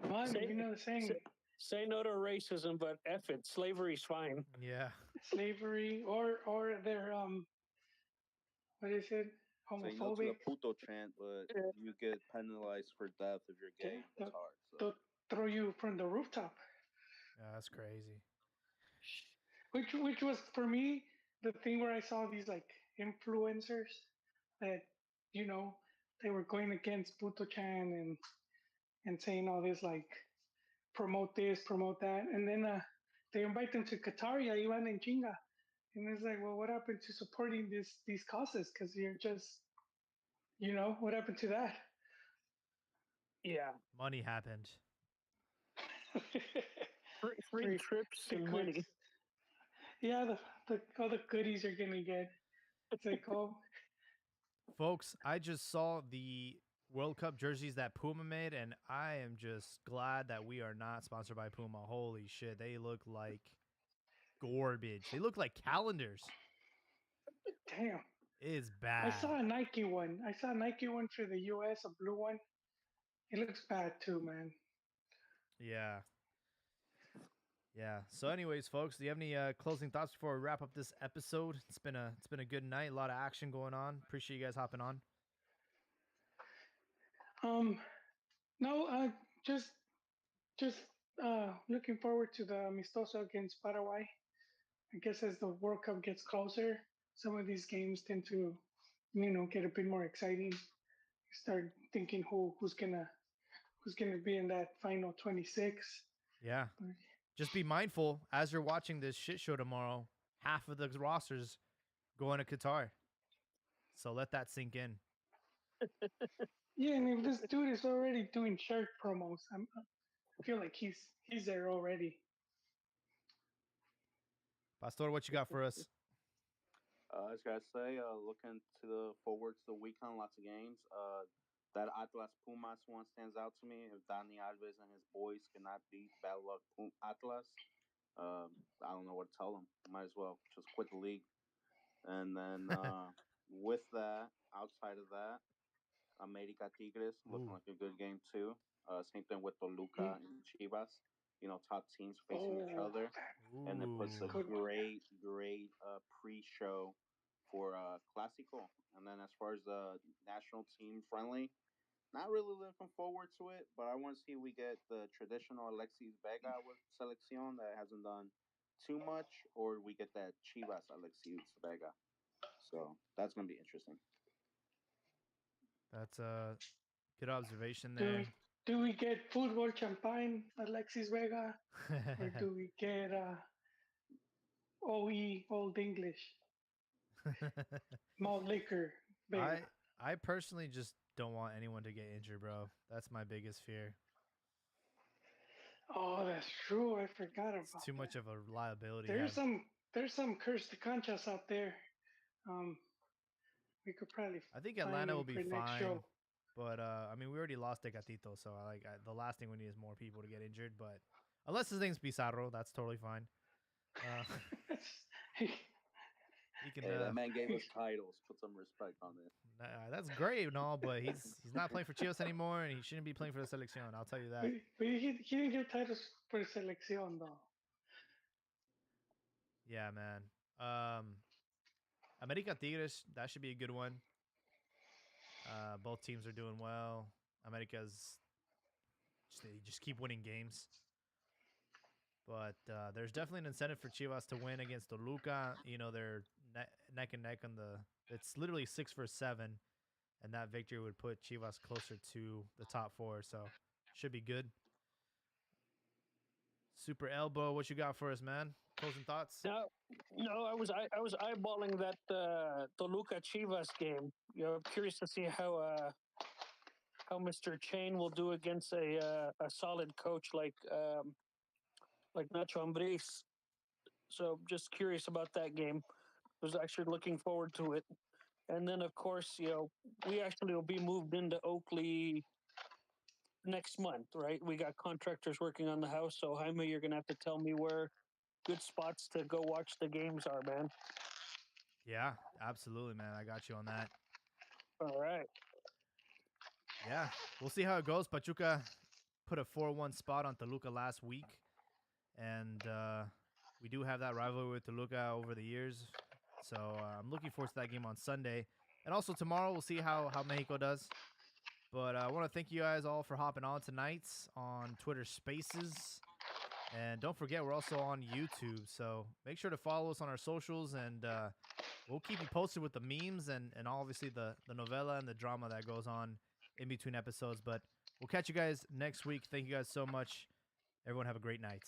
Money, Say, you know the saying. say no to racism, but F it, slavery's fine. Yeah. Slavery or their what is it? Say no to the Homophobic. puto chant, but you get penalized for death if you're gay in Yeah, Qatar. So. they'll throw you from the rooftop. Yeah, that's crazy. Which was for me the thing where I saw these like influencers that you know they were going against Puto Chan and saying all this like promote this, promote that, and then they invite them to Qatar, ya iban en chinga, and it's like, well, what happened to supporting these causes? Because you're just, what happened to that? Yeah. Money happened. Free trips and money. Yeah, the all the goodies you're gonna get. It's like, oh, Folks, I just saw the World Cup jerseys that Puma made, and I am just glad that we are not sponsored by Puma. Holy shit, they look like garbage. They look like calendars. damn. It is bad. I saw a Nike one. For the US, a blue one. It looks bad too, man. Yeah. Yeah. So, anyways, folks, do you have any closing thoughts before we wrap up this episode? It's been a good night, a lot of action going on. Appreciate you guys hopping on. Um, no, just just looking forward to the amistoso against Paraguay. I guess as the World Cup gets closer, some of these games tend to, get a bit more exciting. You start thinking who's gonna be in that final 26. Yeah. Just be mindful as you're watching this shit show tomorrow. Half of the rosters going to Qatar, so let that sink in. Yeah, and if this dude is already doing shirt promos, I feel like he's there already. Pastor, what you got for us? I was gonna say, looking to the forward to the weekend, lots of games. That Atlas Pumas one stands out to me. If Dani Alves and his boys cannot beat Bad Luck Atlas, I don't know what to tell them. Might as well just quit the league. And then with that, outside of that, America Tigres looking Ooh. like a good game too. Same thing with Toluca and Chivas. Top teams facing each Oh, other, and it puts a Ooh. good one. great pre-show for Clásico. And then as far as the national team friendly, not really looking forward to it, but I want to see if we get the traditional Alexis Vega with Selección that hasn't done too much, or we get that Chivas Alexis Vega. So that's gonna be interesting. That's a good observation Do there. we do we get Futbol Champagne, Alexis Vega, or do we get OE Old English malt liquor Vega? I I personally just don't want anyone to get injured, bro. That's my biggest fear. Oh, that's true. I forgot It's about too that. much of a liability. There's Have some there's some cursed conchas out there. Um, we could probably I think find Atlanta will them be for next fine, show. but I mean we already lost Tecatito, so the last thing we need is more people to get injured. But unless his name's Pizarro, that's totally fine. Uh, he can. Hey, that man gave us titles. Put some respect on it. That's great and all, but he's not playing for Chivas anymore, and he shouldn't be playing for the Selección. I'll tell you that. but he didn't get titles for Selección though. Yeah, man. Um, America Tigres, that should be a good one. Both teams are doing well. America's they just keep winning games. But there's definitely an incentive for Chivas to win against Toluca. They're neck and neck on the. It's literally 6-7, and that victory would put Chivas closer to the top four. So should be good. Super Elbow, what you got for us, man? Closing thoughts? No, I was eyeballing that Toluca Chivas game. Curious to see how Mr. Chain will do against a solid coach like Nacho Ambriz. So just curious about that game. Was actually looking forward to it. And then of course, we actually will be moved into Oakley next month, right? We got contractors working on the house, so Jaime, you're gonna have to tell me where good spots to go watch the games are, man. Yeah, absolutely, man. I got you on that. All right. Yeah, we'll see how it goes. Pachuca put a 4-1 spot on Toluca last week, and we do have that rivalry with Toluca over the years. So I'm looking forward to that game on Sunday. And also tomorrow, we'll see how Mexico does. But I want to thank you guys all for hopping on tonight on Twitter Spaces. And don't forget, we're also on YouTube. So make sure to follow us on our socials, and we'll keep you posted with the memes and obviously the novella and the drama that goes on in between episodes. But we'll catch you guys next week. Thank you guys so much. Everyone have a great night.